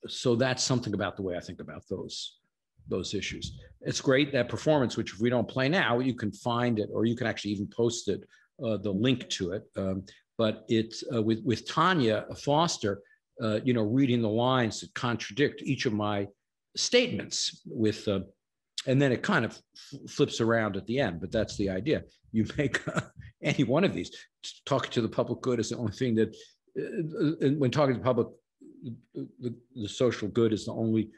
so that's something about the way I think about those issues. It's great, that performance, which if we don't play now, you can find it, or you can actually even post it, the link to it. But it's with Tanya Foster, reading the lines that contradict each of my statements with, and then it kind of flips around at the end, but that's the idea. You make any one of these. Talking to the public good is the only thing that, when talking to the public, the social good is the only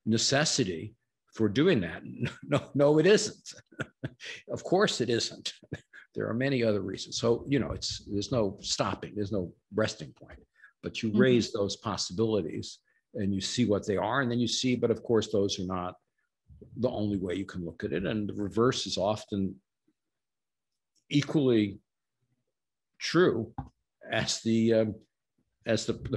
necessity for doing that. No, it isn't. Of course it isn't. There are many other reasons. So, there's no stopping, there's no resting point, but you raise those possibilities and you see what they are. And then you see, but of course, those are not the only way you can look at it. And the reverse is often equally true as the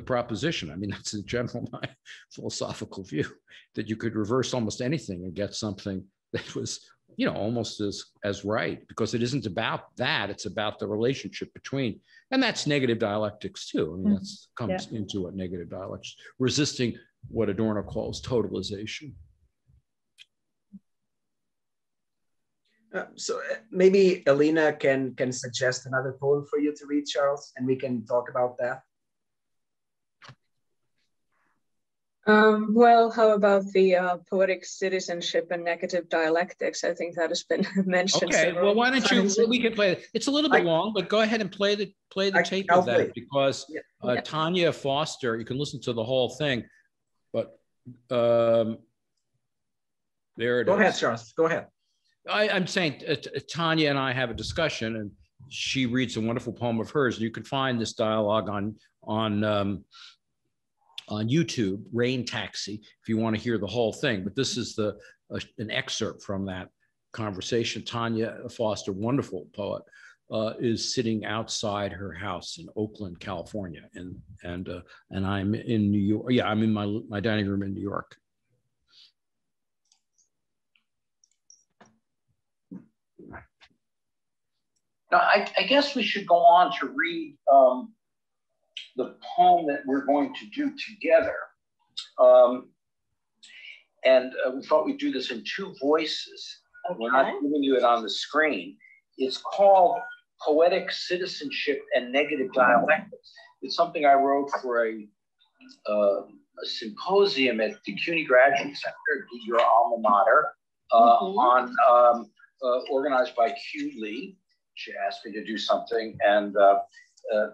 proposition. I mean, that's in general my philosophical view, that you could reverse almost anything and get something that was, almost as right, because it isn't about that. It's about the relationship between, and that's negative dialectics too. I mean, that's comes into what negative dialectics, resisting what Adorno calls totalization. So maybe Alina can suggest another poem for you to read, Charles, and we can talk about that. Well, how about the poetic citizenship and negative dialectics? I think that has been mentioned. Okay, well, why don't you? We can play it. It's a little bit long, but go ahead and play the tape of that, because Tanya Foster, you can listen to the whole thing, but there it is. Go ahead, Charles. Go ahead. I'm saying Tanya and I have a discussion, and she reads a wonderful poem of hers. You can find this dialogue on YouTube, Rain Taxi, if you want to hear the whole thing. But this is an excerpt from that conversation. Tanya Foster, wonderful poet, is sitting outside her house in Oakland, California, and I'm in New York. Yeah, I'm in my dining room in New York. Now, I guess we should go on to read the poem that we're going to do together. And we thought we'd do this in two voices. Okay. We're not giving you it on the screen. It's called Poetic Citizenship and Negative Dialectics. It's something I wrote for a symposium at the CUNY Graduate Center, your alma mater, organized by Q Lee. She asked me to do something, and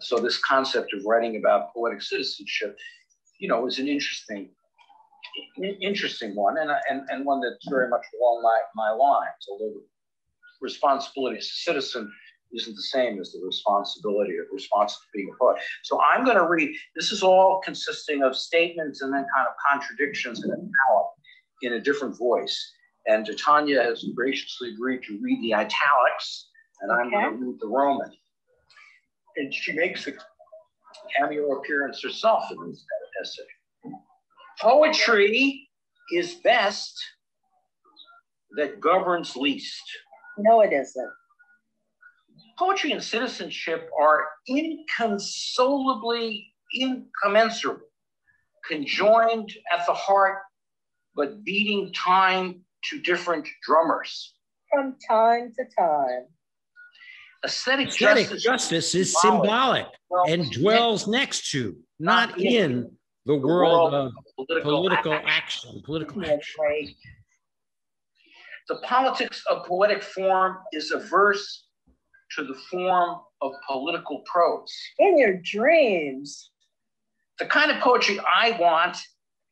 so this concept of writing about poetic citizenship, is an interesting one, and one that's very much along my lines. Although the responsibility as a citizen isn't the same as the responsibility of being a poet. So I'm going to read. This is all consisting of statements and then kind of contradictions in a different voice. And Tanya has graciously agreed to read the italics, and I'm going to read the Roman. And she makes a cameo appearance herself in this essay. Poetry is best that governs least. No, it isn't. Poetry and citizenship are inconsolably incommensurable, conjoined at the heart, but beating time to different drummers. From time to time. Aesthetic justice is symbolic and dwells next to, not in, the world of political action. The politics of poetic form is averse to the form of political prose. In your dreams. The kind of poetry I want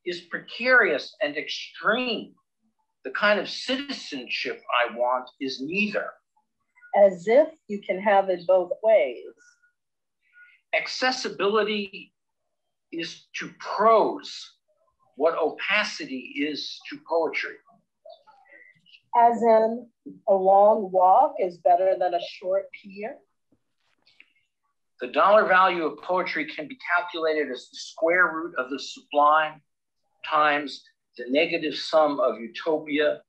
is precarious and extreme. The kind of citizenship I want is neither. As if you can have it both ways. Accessibility is to prose what opacity is to poetry. As in, a long walk is better than a short pier. The dollar value of poetry can be calculated as the square root of the sublime times the negative sum of utopia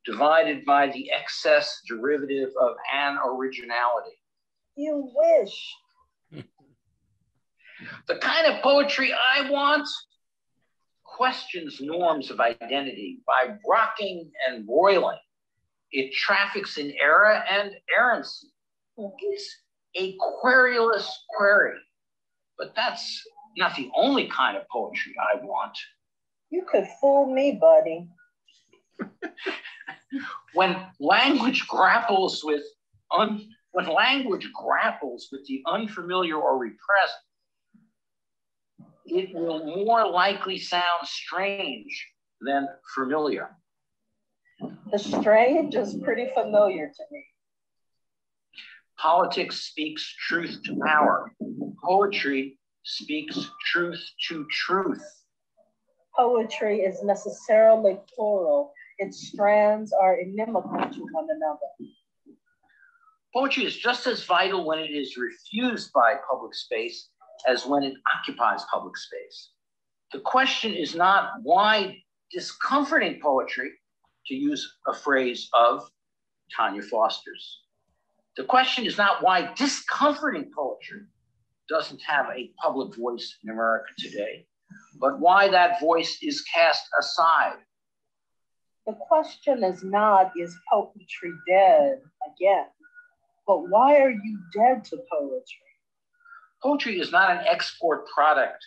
divided by the excess derivative of an originality. You wish. The kind of poetry I want questions norms of identity by rocking and roiling. It traffics in error and errancy. It's a querulous query, but that's not the only kind of poetry I want. You could fool me, buddy. When language grapples with the unfamiliar or repressed, it will more likely sound strange than familiar. The strange is pretty familiar to me. Politics speaks truth to power. Poetry speaks truth to truth. Poetry is necessarily plural. Its strands are inimical to one another. Poetry is just as vital when it is refused by public space as when it occupies public space. The question is not why discomforting poetry, to use a phrase of Tanya Foster's. The question is not why discomforting poetry doesn't have a public voice in America today, but why that voice is cast aside. The question is not, is poetry dead again, but why are you dead to poetry? Poetry is not an export product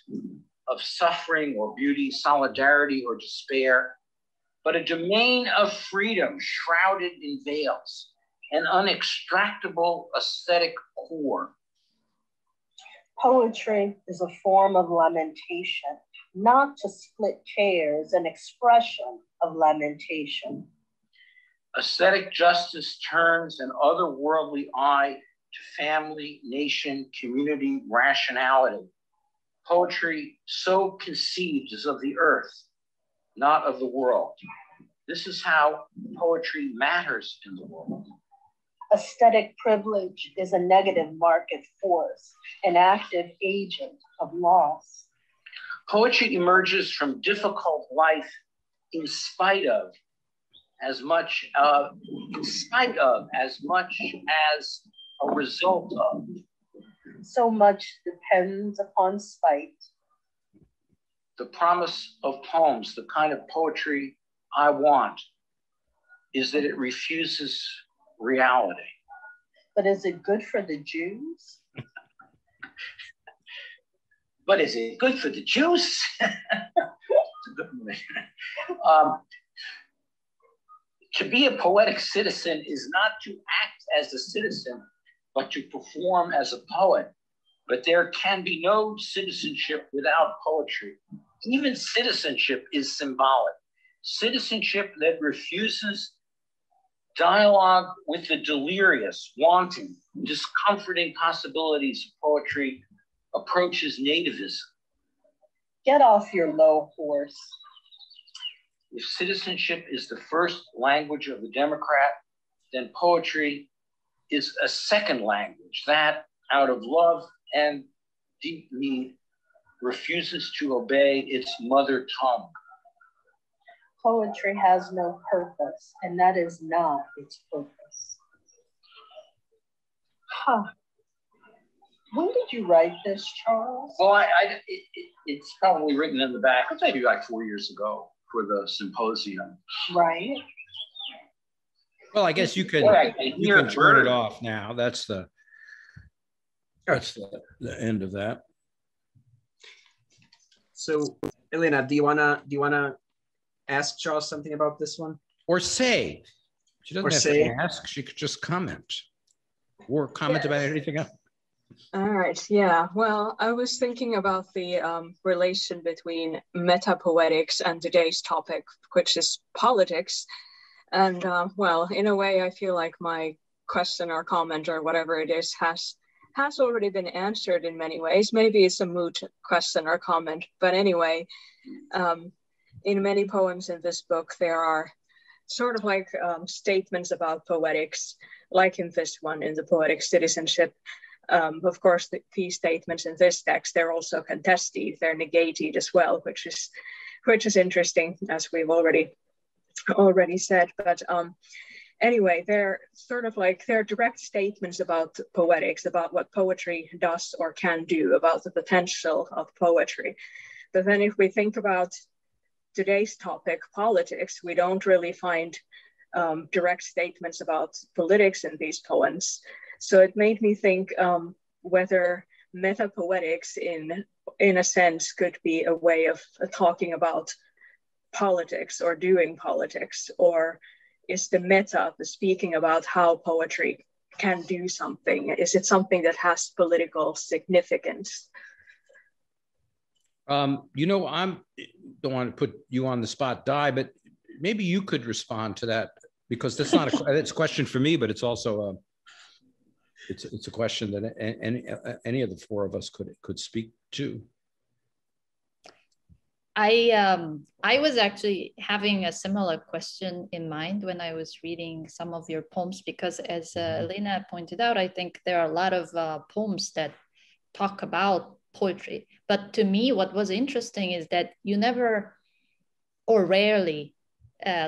of suffering or beauty, solidarity or despair, but a domain of freedom shrouded in veils, an unextractable aesthetic core. Poetry is a form of lamentation, not to split chairs, an expression of lamentation. Aesthetic justice turns an otherworldly eye to family, nation, community, rationality. Poetry so conceived is of the earth, not of the world. This is how poetry matters in the world. Aesthetic privilege is a negative market force, an active agent of loss. Poetry emerges from difficult life in spite of as much as a result of. So much depends upon spite. The promise of poems, the kind of poetry I want, is that it refuses reality. But is it good for the Jews? But is it good for the Jews? To be a poetic citizen is not to act as a citizen, but to perform as a poet. But there can be no citizenship without poetry. Even citizenship is symbolic. Citizenship that refuses dialogue with the delirious, wanting, discomforting possibilities of poetry approaches nativism. Get off your low horse. If citizenship is the first language of the Democrat, then poetry is a second language that, out of love and deep need, refuses to obey its mother tongue. Poetry has no purpose, and that is not its purpose. When did you write this, Charles? Well, it's probably written in the back. It's maybe like 4 years ago for the symposium. Right. Well, I guess you can turn it off now. That's the end of that. So, Elena, do you wanna ask Charles something about this one? Or say. She doesn't have to ask. She could just comment, or comment about anything else. All right. Yeah. Well, I was thinking about the relation between metapoetics and today's topic, which is politics. And well, in a way, I feel like my question or comment or whatever it is has already been answered in many ways. Maybe it's a moot question or comment, but anyway, in many poems in this book, there are sort of like statements about poetics, like in this one, in the poetic citizenship. Of course, these statements in this text, they're also contested, they're negated as well, which is interesting, as we've already said. But anyway, they're sort of like, they're direct statements about poetics, about what poetry does or can do, about the potential of poetry. But then if we think about today's topic, politics, we don't really find direct statements about politics in these poems. So it made me think whether metapoetics in a sense could be a way of talking about politics or doing politics, or is the meta, the speaking about how poetry can do something? Is it something that has political significance? You know, I don't want to put you on the spot, Di, but maybe you could respond to that, because that's not it's a question for me, but it's also it's a question that any of the four of us could speak to. I was actually having a similar question in mind when I was reading some of your poems, because as Elena pointed out, I think there are a lot of poems that talk about poetry. But to me, what was interesting is that you never or rarely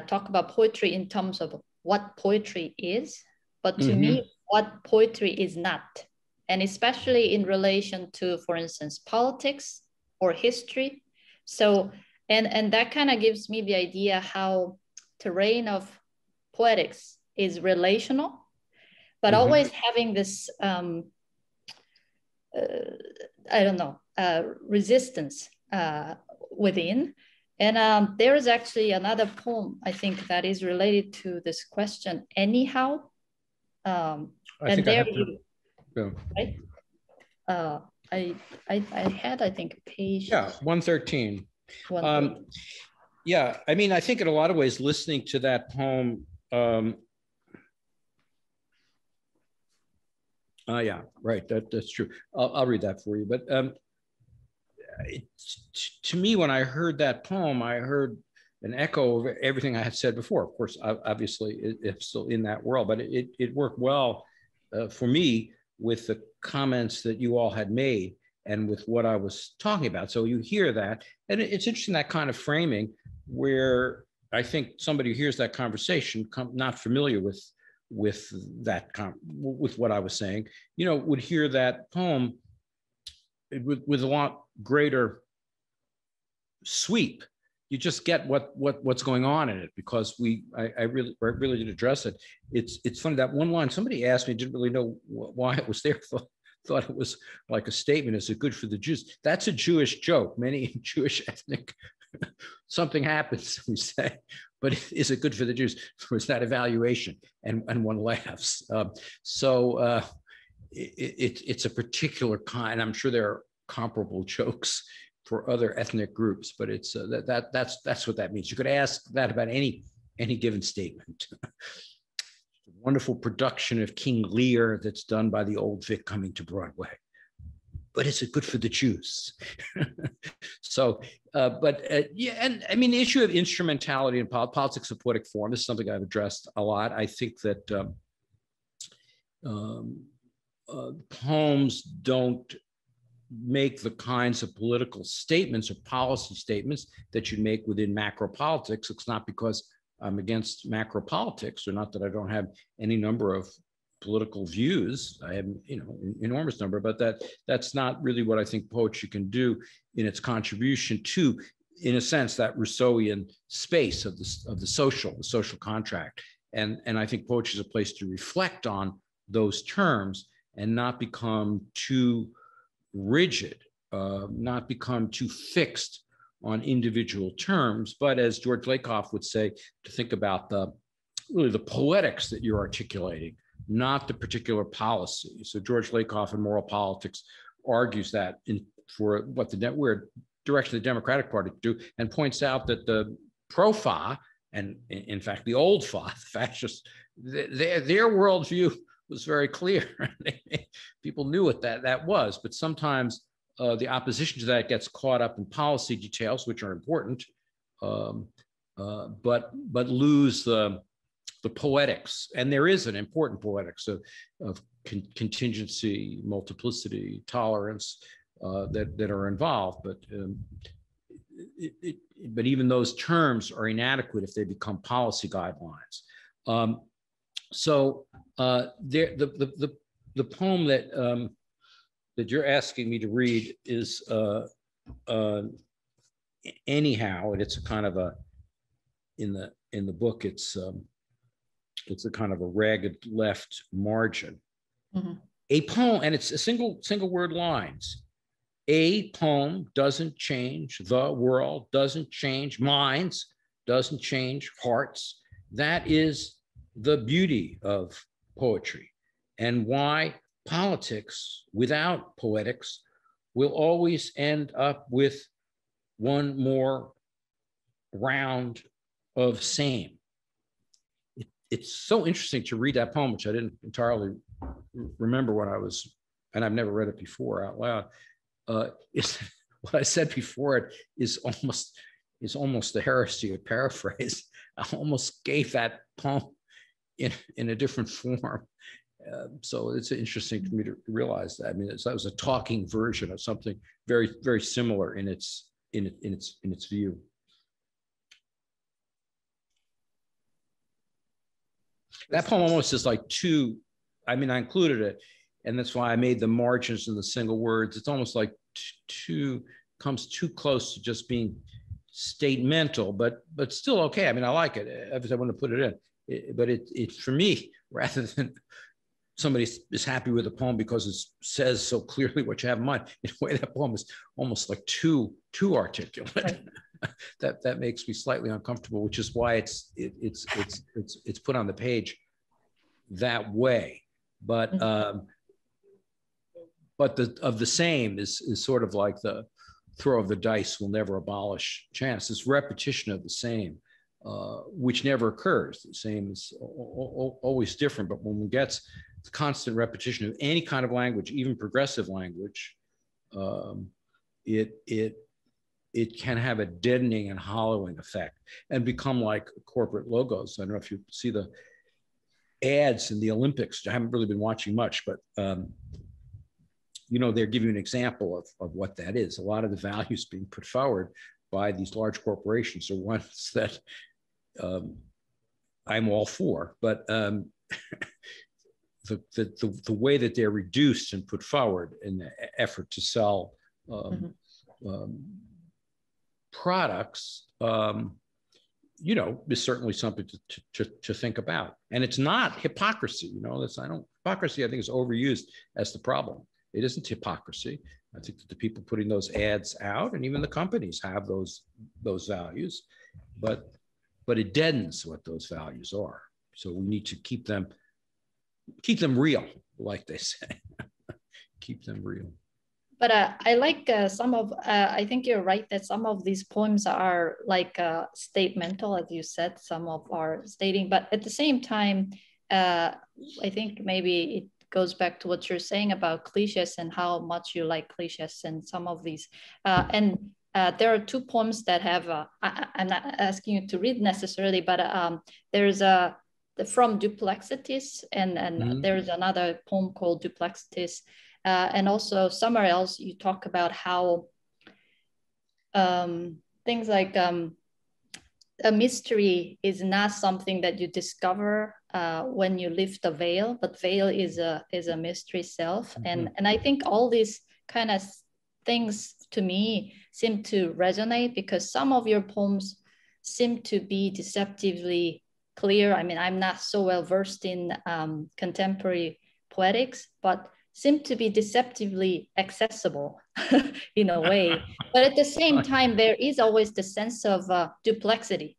talk about poetry in terms of what poetry is, but to me, what poetry is not. And especially in relation to, for instance, politics or history. So, and that kind of gives me the idea how terrain of poetics is relational, but always having this, I don't know, resistance within. And there is actually another poem, I think, that is related to this question, anyhow. And there you go. Right? I had, I think, a page. Yeah, 113. Yeah, I mean, I think in a lot of ways, listening to that poem, yeah, right, that's true. I'll read that for you. But to me, when I heard that poem, I heard an echo of everything I had said before. Of course, obviously, it's still in that world, but it worked well for me with the comments that you all had made and with what I was talking about. So you hear that, and it's interesting, that kind of framing, where I think somebody who hears that conversation, not familiar with that, with what I was saying, you know, would hear that poem with a lot greater sweep. You just get what's going on in it, because I really did address it. It's funny, that one line, somebody asked me, didn't really know why it was there, thought it was like a statement, is it good for the Jews? That's a Jewish joke. Many Jewish ethnic, something happens, we say, but is it good for the Jews? Was that evaluation? And one laughs. It's a particular kind. I'm sure there are comparable jokes for other ethnic groups, but it's that's what that means. You could ask that about any given statement. Wonderful production of King Lear that's done by the Old Vic coming to Broadway. But is it good for the Jews? So, yeah, and I mean, the issue of instrumentality in politics of poetic form is something I've addressed a lot. I think that poems don't make the kinds of political statements or policy statements that you make within macro politics. It's not because I'm against macro politics, or not that I don't have any number of political views. I have, you know, an enormous number, but that's not really what I think poetry can do in its contribution to, in a sense, that Rousseauian space of the social contract. And I think poetry is a place to reflect on those terms and not become too rigid, not become too fixed on individual terms, but as George Lakoff would say, to think about really the poetics that you're articulating, not the particular policy. So George Lakoff in Moral Politics argues that for what the direction the Democratic Party do, and points out that the pro-fa, and in fact the old fa, the fascists, their worldview was very clear. People knew what that was, but sometimes the opposition to that gets caught up in policy details, which are important, but lose the poetics. And there is an important poetics of contingency, multiplicity, tolerance that are involved. But even those terms are inadequate if they become policy guidelines. The poem that you're asking me to read is anyhow, and it's a kind of a, in the book, it's a kind of a ragged left margin. Mm-hmm. A poem, and it's a single word lines. A poem doesn't change the world, doesn't change minds, doesn't change hearts. That is the beauty of poetry, and why politics without poetics will always end up with one more round of same. It's so interesting to read that poem, which I didn't entirely remember when I was, and I've never read it before out loud. What I said before it is almost the heresy of paraphrase. I almost gave that poem in a different form. So it's interesting to me to realize that. I mean, that was a talking version of something very, very similar in its view. That poem almost is like two. I mean, I included it, and that's why I made the margins in the single words. It's almost like comes too close to just being statemental, but still okay. I mean, I like it. I want to put it in, but it's for me, rather than somebody is happy with a poem because it says so clearly what you have in mind. In a way, that poem is almost like too articulate. Right. that makes me slightly uncomfortable, which is why it's put on the page that way. But of the same is sort of like the throw of the dice will never abolish chance. This repetition of the same, which never occurs. The same is always different, but when one gets the constant repetition of any kind of language, even progressive language, it can have a deadening and hollowing effect and become like corporate logos. I don't know if you see the ads in the Olympics. I haven't really been watching much, but you know, they're giving you an example of what that is. A lot of the values being put forward by these large corporations are ones that I'm all for, but the way that they're reduced and put forward in the effort to sell products, you know, is certainly something to think about. And it's not hypocrisy, you know, hypocrisy I think is overused as the problem. It isn't hypocrisy. I think that the people putting those ads out and even the companies have those values, but it deadens what those values are. So we need to keep them real, like they say. Keep them real. But I like some of, I think you're right that some of these poems are like statemental, as you said, some of are stating, but at the same time, I think maybe it goes back to what you're saying about cliches and how much you like cliches and some of these. And there are two poems that have, I'm not asking you to read necessarily, but there's from Duplixities, and there's another poem called Duplixities. And also somewhere else you talk about how things like a mystery is not something that you discover when you lift the veil, but veil is a mystery self. And I think all these kind of things to me seem to resonate, because some of your poems seem to be deceptively clear. I mean, I'm not so well versed in contemporary poetics, but seem to be deceptively accessible in a way. But at the same time, there is always the sense of duplexity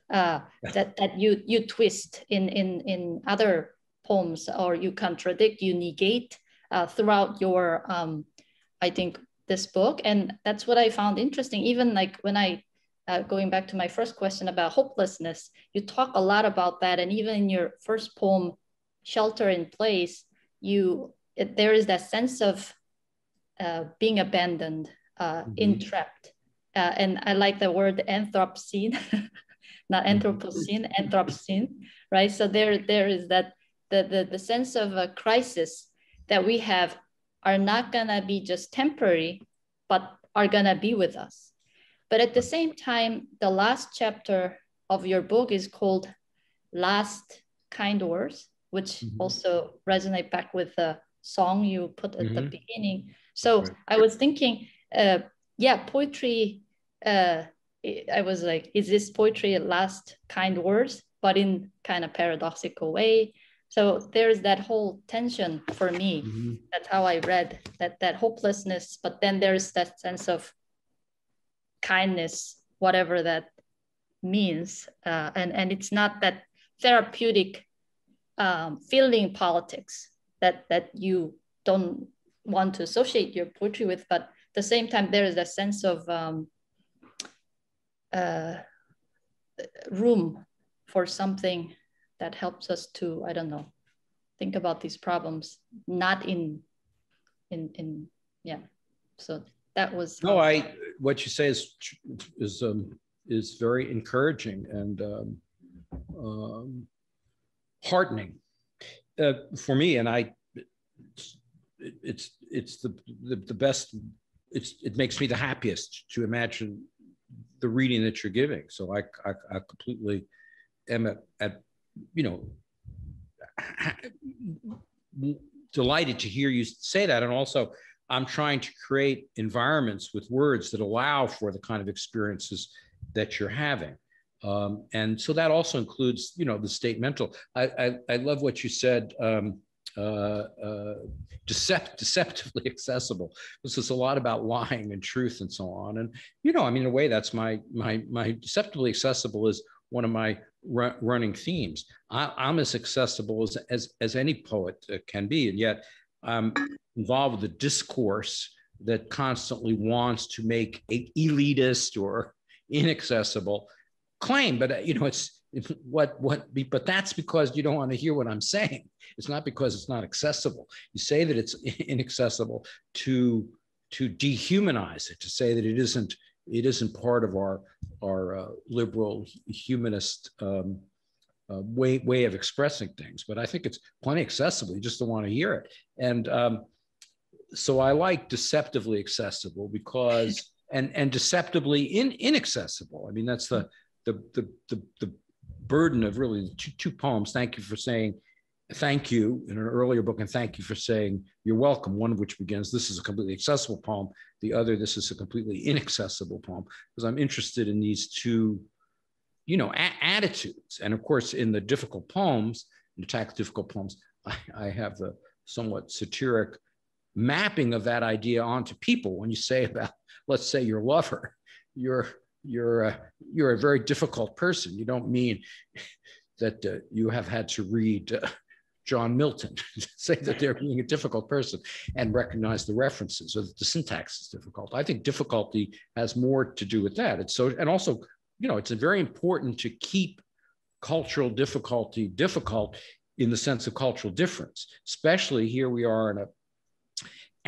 that you twist in other poems, or you contradict, you negate throughout your, I think, this book. And that's what I found interesting. Even like when I, going back to my first question about hopelessness, you talk a lot about that. And even in your first poem, Shelter in Place, there is that sense of being abandoned, entrapped. And I like the word anthropocene, not anthropocene, anthropocene, right? So there is that, the sense of a crisis that we have are not gonna be just temporary, but are gonna be with us. But at the same time, the last chapter of your book is called Last Kind Words, which also resonate back with the song you put at the beginning. So I was thinking, poetry, I was like, is this poetry last kind words, but in kind of paradoxical way? So there's that whole tension for me. That's how I read that hopelessness, but then there's that sense of kindness, whatever that means. And it's not that therapeutic feeling politics that you don't want to associate your poetry with, but at the same time, there is a sense of room for something that helps us to, I don't know, think about these problems, not in. So that was. No, what you say is very encouraging and heartening for me, and it's the best. It makes me the happiest to imagine the reading that you're giving. So I completely am at delighted to hear you say that. And also I'm trying to create environments with words that allow for the kind of experiences that you're having. And so that also includes, the state mental. I love what you said, deceptively accessible. This is a lot about lying and truth and so on. And, in a way, that's my deceptively accessible is one of my running themes. I'm as accessible as any poet can be, and yet I'm involved with a discourse that constantly wants to make an elitist or inaccessible claim. But but that's because you don't want to hear what I'm saying. It's not because it's not accessible. You say that it's inaccessible to dehumanize it, to say that it isn't part of our liberal humanist way of expressing things. But I think it's plenty accessible. You just don't want to hear it. And so I like deceptively accessible because and deceptively inaccessible. I mean, that's the burden of really two poems. Thank you for saying thank you in an earlier book, and thank you for saying you're welcome, one of which begins, this is a completely accessible poem. The other, this is a completely inaccessible poem, because I'm interested in these two, attitudes. And of course, in the difficult poems, in the tax difficult poems, I have the somewhat satiric mapping of that idea onto people. When you say about, let's say your lover, you're a very difficult person. You don't mean that you have had to read John Milton to say that they're being a difficult person and recognize the references, or that the syntax is difficult. I think difficulty has more to do with that. It's so, and also, it's very important to keep cultural difficulty difficult in the sense of cultural difference. Especially here we are in a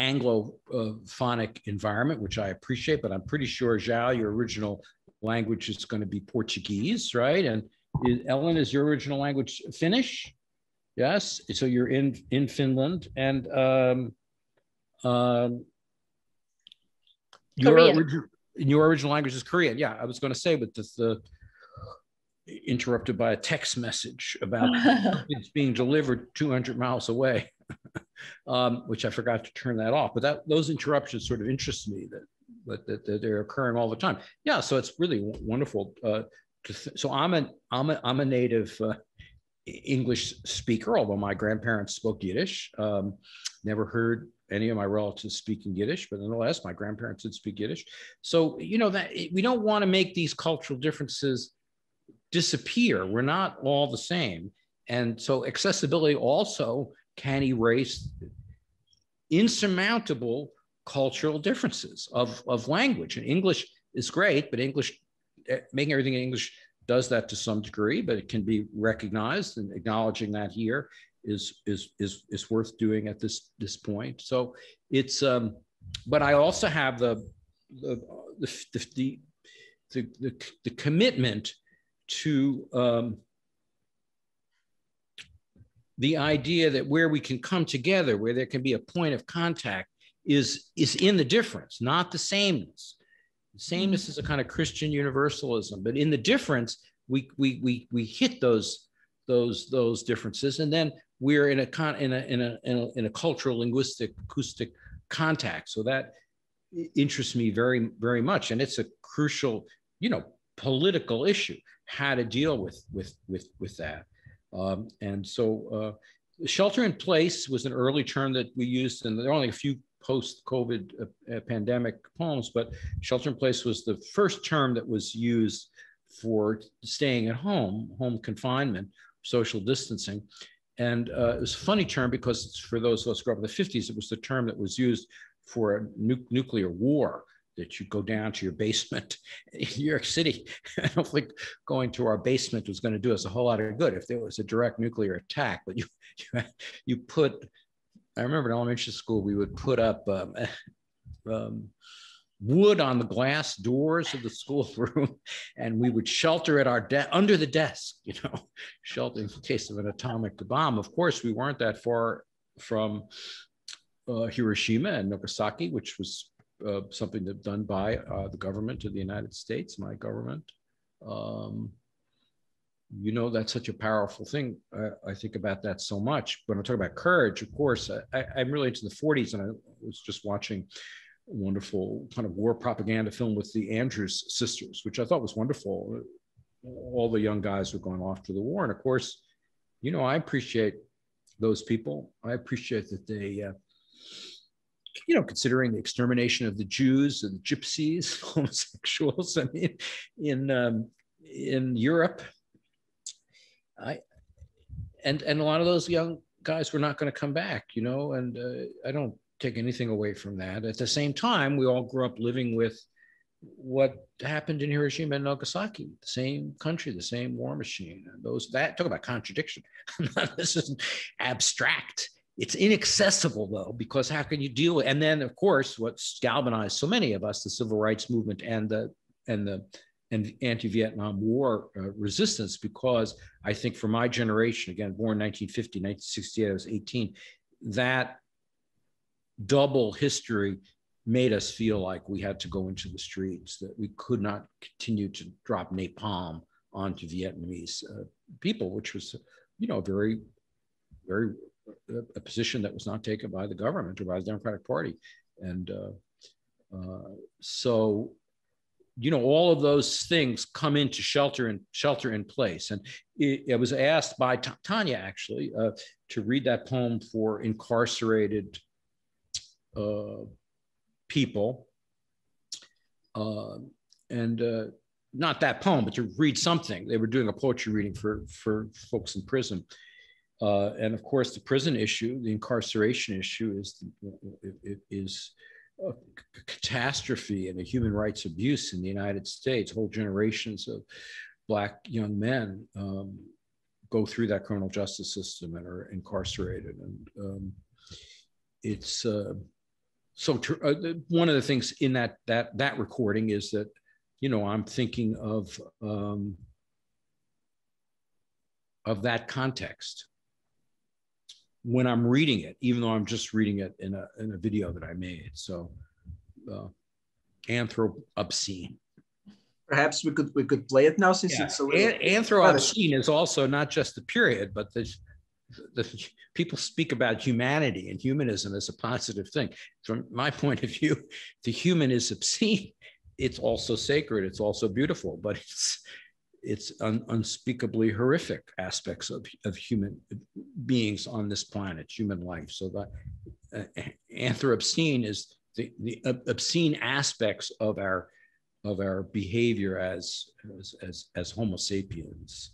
Anglophonic environment, which I appreciate, but I'm pretty sure, Zhao, your original language is going to be Portuguese, right? And Ellen, is your original language Finnish? Yes. So you're in Finland, and your original language is Korean. Yeah, I was going to say, but interrupted by a text message about it's being delivered 200 miles away, which I forgot to turn that off. But those interruptions sort of interest me that they're occurring all the time. Yeah, so it's really wonderful. So I'm a native English speaker, although my grandparents spoke Yiddish. Never heard any of my relatives speaking Yiddish, but nonetheless, my grandparents did speak Yiddish. So, you know, that we don't want to make these cultural differences disappear. We're not all the same. And so accessibility also can erase insurmountable cultural differences of language. And English is great, but English, making everything in English does that to some degree, but it can be recognized, and acknowledging that here is worth doing at this point. So it's, but I also have the commitment to the idea that where we can come together, where there can be a point of contact, is in the difference, not the sameness. The sameness is a kind of Christian universalism, but in the difference, we hit those differences, and then we're in a cultural, linguistic, acoustic contact. So that interests me very, very much, and it's a crucial, you know, political issue, how to deal with that. And so shelter in place was an early term that we used, and there are only a few post-COVID pandemic poems, but shelter in place was the first term that was used for staying at home confinement, social distancing. And it was a funny term because for those of us who grew up in the 50s, it was the term that was used for a nuclear war, that you go down to your basement in New York City. I don't think going to our basement was going to do us a whole lot of good if there was a direct nuclear attack, but you put, I remember in elementary school, we would put up wood on the glass doors of the schoolroom, and we would shelter at under the desk, you know, shelter in case of an atomic bomb. Of course, we weren't that far from Hiroshima and Nagasaki, which was something that done by the government of the United States, my government. You know, that's such a powerful thing. I think about that so much. When I talk about courage, of course, I'm really into the 40s, and I was just watching a wonderful kind of war propaganda film with the Andrews sisters, which I thought was wonderful. All the young guys were going off to the war. And of course, you know, I appreciate those people. I appreciate that they, you know, considering the extermination of the Jews and the gypsies, homosexuals, I mean, in Europe, and a lot of those young guys were not going to come back, you know, and I don't take anything away from that. At the same time, we all grew up living with what happened in Hiroshima and Nagasaki, the same country, the same war machine. And talk about contradiction. This isn't abstract. It's inaccessible, though, because how can you deal with? And then, of course, what's galvanized so many of us, the civil rights movement and the anti-Vietnam War resistance, because I think for my generation, again, born 1950, 1968, I was 18, that double history made us feel like we had to go into the streets, that we could not continue to drop napalm onto Vietnamese people, which was, you know, very, very a position that was not taken by the government or by the Democratic Party. And so, you know, all of those things come into shelter in place. And I was asked by Tanya, actually, to read that poem for incarcerated people. And not that poem, but to read something. They were doing a poetry reading for folks in prison. And of course, the prison issue, the incarceration issue is a catastrophe and a human rights abuse in the United States. Whole generations of Black young men go through that criminal justice system and are incarcerated. And it's so one of the things in that recording is that, you know, I'm thinking of that context when I'm reading it, even though I'm just reading it in a video that I made. So anthropocene. Perhaps we could play it now since it's so. Anthropocene is also not just the period, but the people speak about humanity and humanism as a positive thing. From my point of view, the human is obscene. It's also sacred. It's also beautiful, but it's unspeakably horrific aspects of human beings on this planet, human life. So that anthropocene is the obscene aspects of our behavior as Homo sapiens.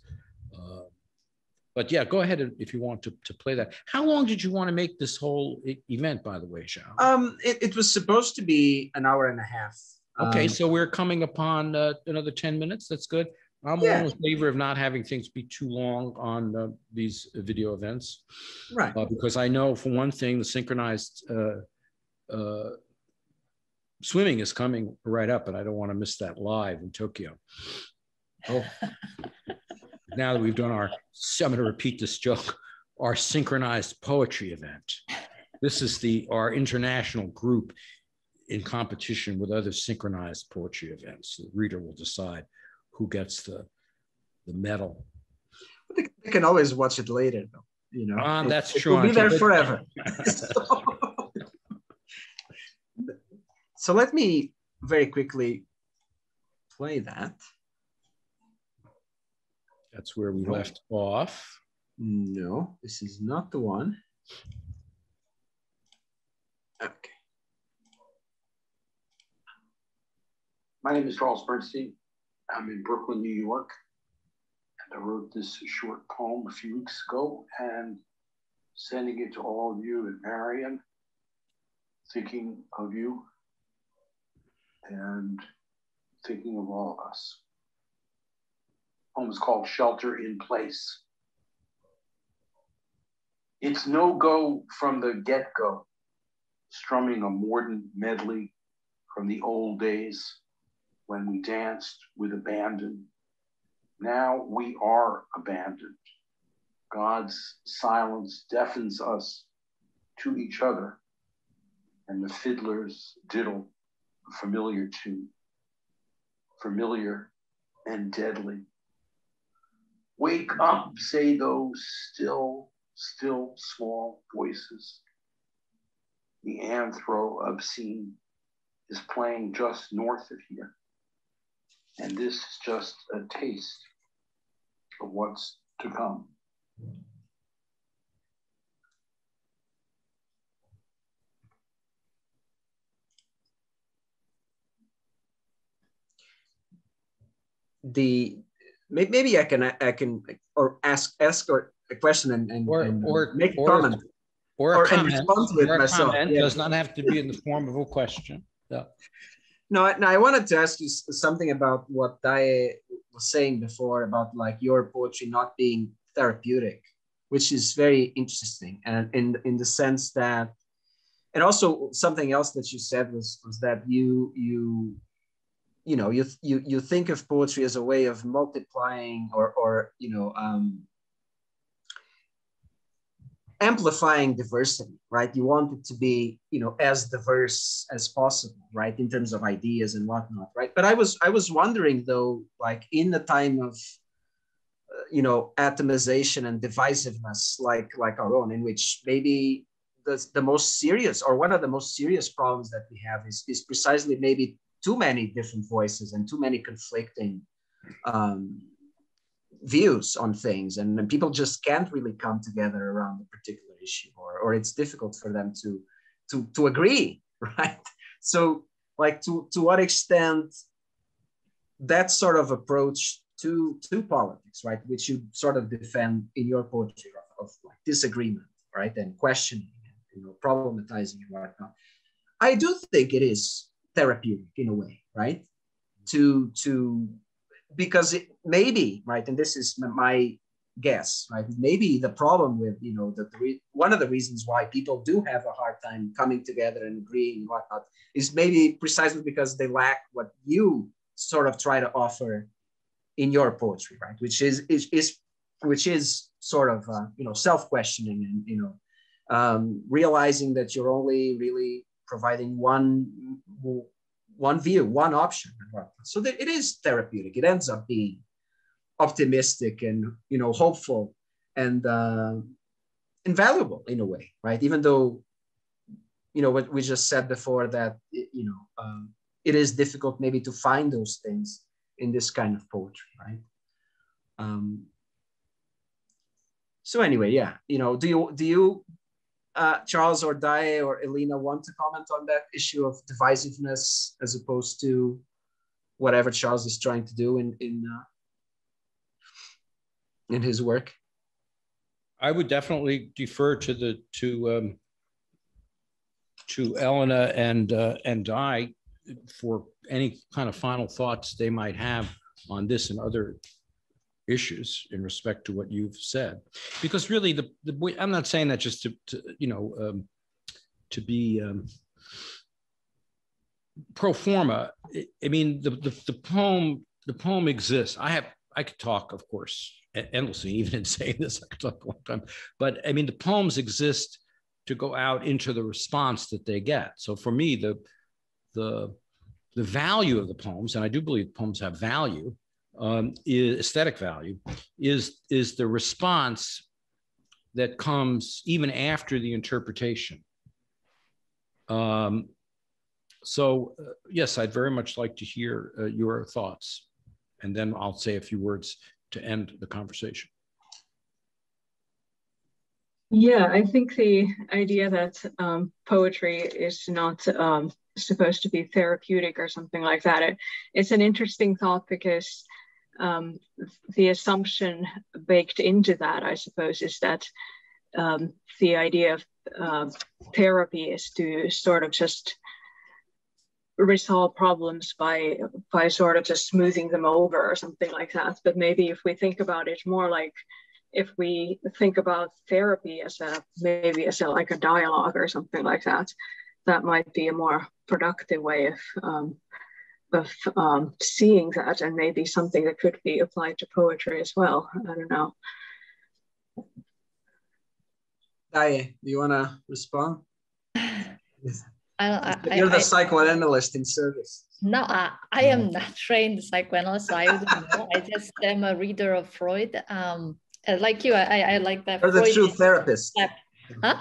But yeah, go ahead if you want to play that. How long did you want to make this whole event, by the way, Charles? It was supposed to be an hour and a half. Okay, so we're coming upon another 10 minutes. That's good. I'm all in favor of not having things be too long on these video events. Right. Because I know, for one thing, the synchronized swimming is coming right up, and I don't want to miss that live in Tokyo. Oh, now that we've done I'm going to repeat this joke, our synchronized poetry event. This is our international group in competition with other synchronized poetry events. The reader will decide who gets the medal. They can always watch it later, though. You know, that's true. It will be there forever. So let me very quickly play that. That's where we left off. No, this is not the one. Okay. My name is Charles Bernstein. I'm in Brooklyn, New York. And I wrote this short poem a few weeks ago and sending it to all of you in Marion, thinking of you and thinking of all of us. The poem is called Shelter in Place. It's no-go from the get-go, strumming a Morden medley from the old days when we danced with abandon. Now we are abandoned. God's silence deafens us to each other, and the fiddlers diddle a familiar tune, familiar and deadly. Wake up, say those still small voices. The anthro-obscene is playing just north of here. And this is just a taste of what's to come. Maybe I can or ask or a question and make a comment. Or a comment. Respond to it myself. Comment does not have to be in the form of a question. Yeah. No, I wanted to ask you something about what Daye was saying before about like your poetry not being therapeutic, which is very interesting, and in the sense that, and also something else that you said was that you think of poetry as a way of multiplying or amplifying diversity, right? You want it to be, as diverse as possible, right? In terms of ideas and whatnot, right? But I was wondering though, like in the time of, atomization and divisiveness, like our own, in which maybe the most serious or one of the most serious problems that we have is precisely maybe too many different voices and too many conflicting views on things, and people just can't really come together around a particular issue, or it's difficult for them to agree, right? So, like, to what extent that sort of approach to politics, right, which you sort of defend in your poetry of like disagreement, right, and questioning, and, problematizing and whatnot, I do think it is therapeutic in a way, right? Because it maybe, right, and this is my guess, right, maybe the problem with, one of the reasons why people do have a hard time coming together and agreeing and whatnot is maybe precisely because they lack what you sort of try to offer in your poetry, right, which is sort of, self-questioning and, realizing that you're only really providing one one view, one option. So that it is therapeutic. It ends up being optimistic and, you know, hopeful and invaluable in a way, right? Even though, you know, what we just said before, that, you know, it is difficult maybe to find those things in this kind of poetry, right? So anyway, yeah, you know, do you Charles or Dae or Elena want to comment on that issue of divisiveness as opposed to whatever Charles is trying to do in his work? I would definitely defer to Elena and Dae for any kind of final thoughts they might have on this and other issues in respect to what you've said, because really I'm not saying that just to you know to be pro forma. I mean, the poem exists. I could talk, of course, endlessly. Even in saying this, I could talk a long time. But I mean, the poems exist to go out into the response that they get. So for me, the value of the poems, and I do believe poems have value, is aesthetic value, is the response that comes even after the interpretation. So yes, I'd very much like to hear your thoughts, and then I'll say a few words to end the conversation. Yeah, I think the idea that poetry is not supposed to be therapeutic or something like that, it's an interesting thought, because the assumption baked into that, I suppose, is that the idea of therapy is to sort of just resolve problems by sort of just smoothing them over or something like that. But maybe if we think about it more like, if we think about therapy as maybe like a dialogue or something like that, that might be a more productive way of seeing that, and maybe something that could be applied to poetry as well. I don't know. Dae, do you want to respond? You're the psychoanalyst in service. No, I am not trained psychoanalyst, so I don't know. I just am a reader of Freud. Like you, I like that. You're the true therapist. Huh?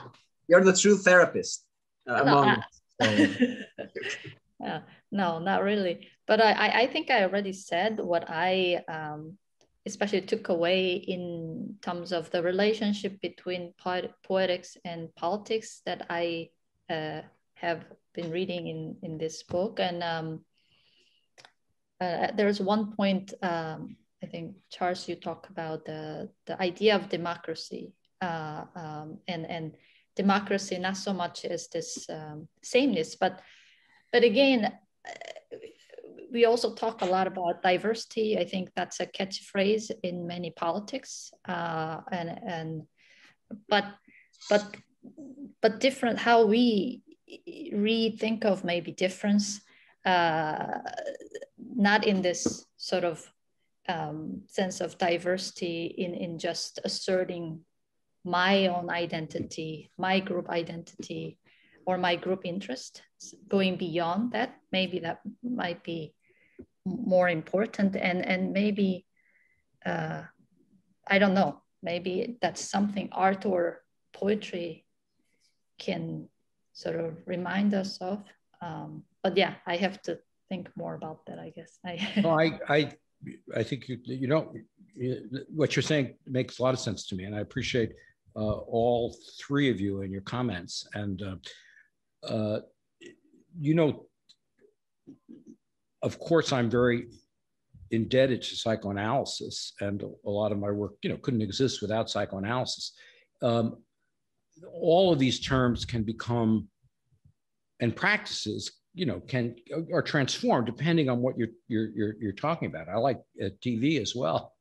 You're the true therapist among no, not really. But I think I already said what I especially took away in terms of the relationship between poetics and politics that I have been reading in this book. And there's one point, I think, Charles, you talk about the idea of democracy, and democracy not so much as this sameness, but again, we also talk a lot about diversity. I think that's a catchphrase in many politics, but different, how we rethink of maybe difference, not in this sort of sense of diversity in just asserting my own identity, my group identity, or my group interest. Going beyond that, maybe that might be more important, and maybe I don't know, maybe that's something art or poetry can sort of remind us of. But yeah, I have to think more about that, I guess. Well, I think you know what you're saying makes a lot of sense to me, and I appreciate all three of you and your comments. And you know, of course, I'm very indebted to psychoanalysis, and a lot of my work, you know, couldn't exist without psychoanalysis. All of these terms can become, and practices, you know, are transformed depending on what you're talking about. I like TV as well,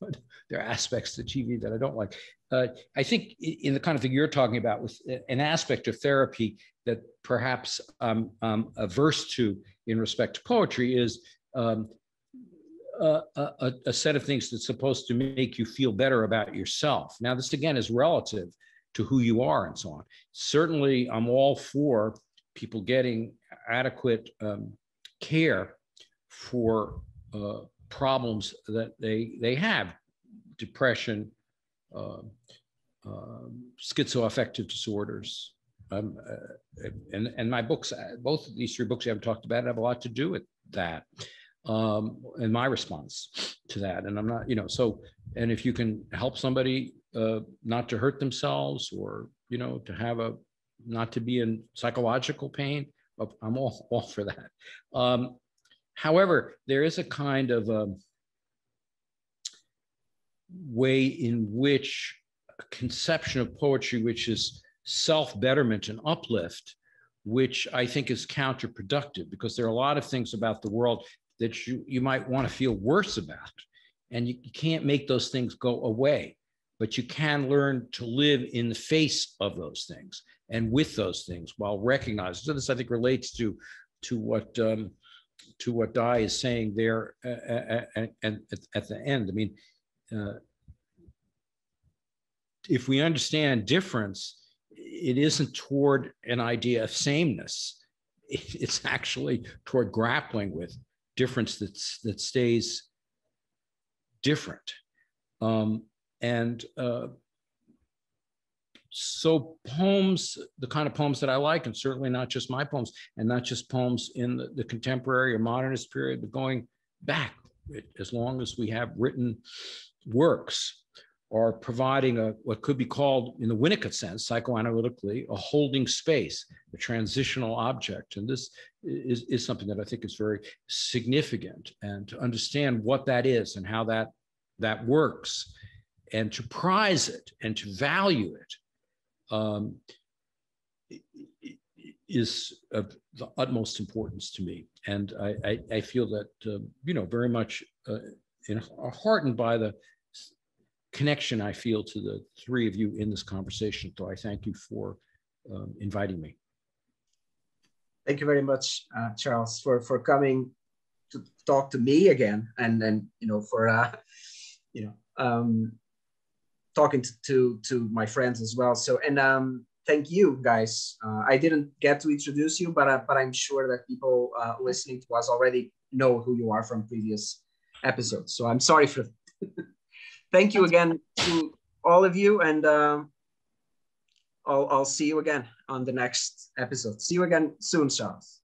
but there are aspects to TV that I don't like. I think in the kind of thing you're talking about, with an aspect of therapy that perhaps I'm averse to in respect to poetry, is a set of things that's supposed to make you feel better about yourself. Now, this again is relative to who you are and so on. Certainly, I'm all for people getting adequate care for problems that they have: depression, schizoaffective disorders. And my books, both of these three books you haven't talked about, have a lot to do with that, and my response to that. And I'm not, so, and if you can help somebody not to hurt themselves, or, to have not to be in psychological pain, I'm all for that. However, there is a kind of way in which a conception of poetry, which is self-betterment and uplift, which I think is counterproductive, because there are a lot of things about the world that you might want to feel worse about, and you can't make those things go away, but you can learn to live in the face of those things and with those things while recognizing. So this, I think, relates to what Dai is saying there and at the end. I mean, if we understand difference, it isn't toward an idea of sameness. It's actually toward grappling with difference that stays different. So poems, the kind of poems that I like, and certainly not just my poems, and not just poems in the contemporary or modernist period, but going back as long as we have written works, are providing what could be called, in the Winnicott sense, psychoanalytically, a holding space, a transitional object. And this is something that I think is very significant. And to understand what that is and how that works, and to prize it and to value it, is of the utmost importance to me. And I feel that, very much heartened by the connection I feel to the three of you in this conversation. So I thank you for inviting me. Thank you very much, Charles, for coming to talk to me again, and then for talking to my friends as well. So, and thank you guys. I didn't get to introduce you, but I'm sure that people listening to us already know who you are from previous episodes. So I'm sorry for. Thank you again to all of you, and I'll see you again on the next episode. See you again soon, Charles.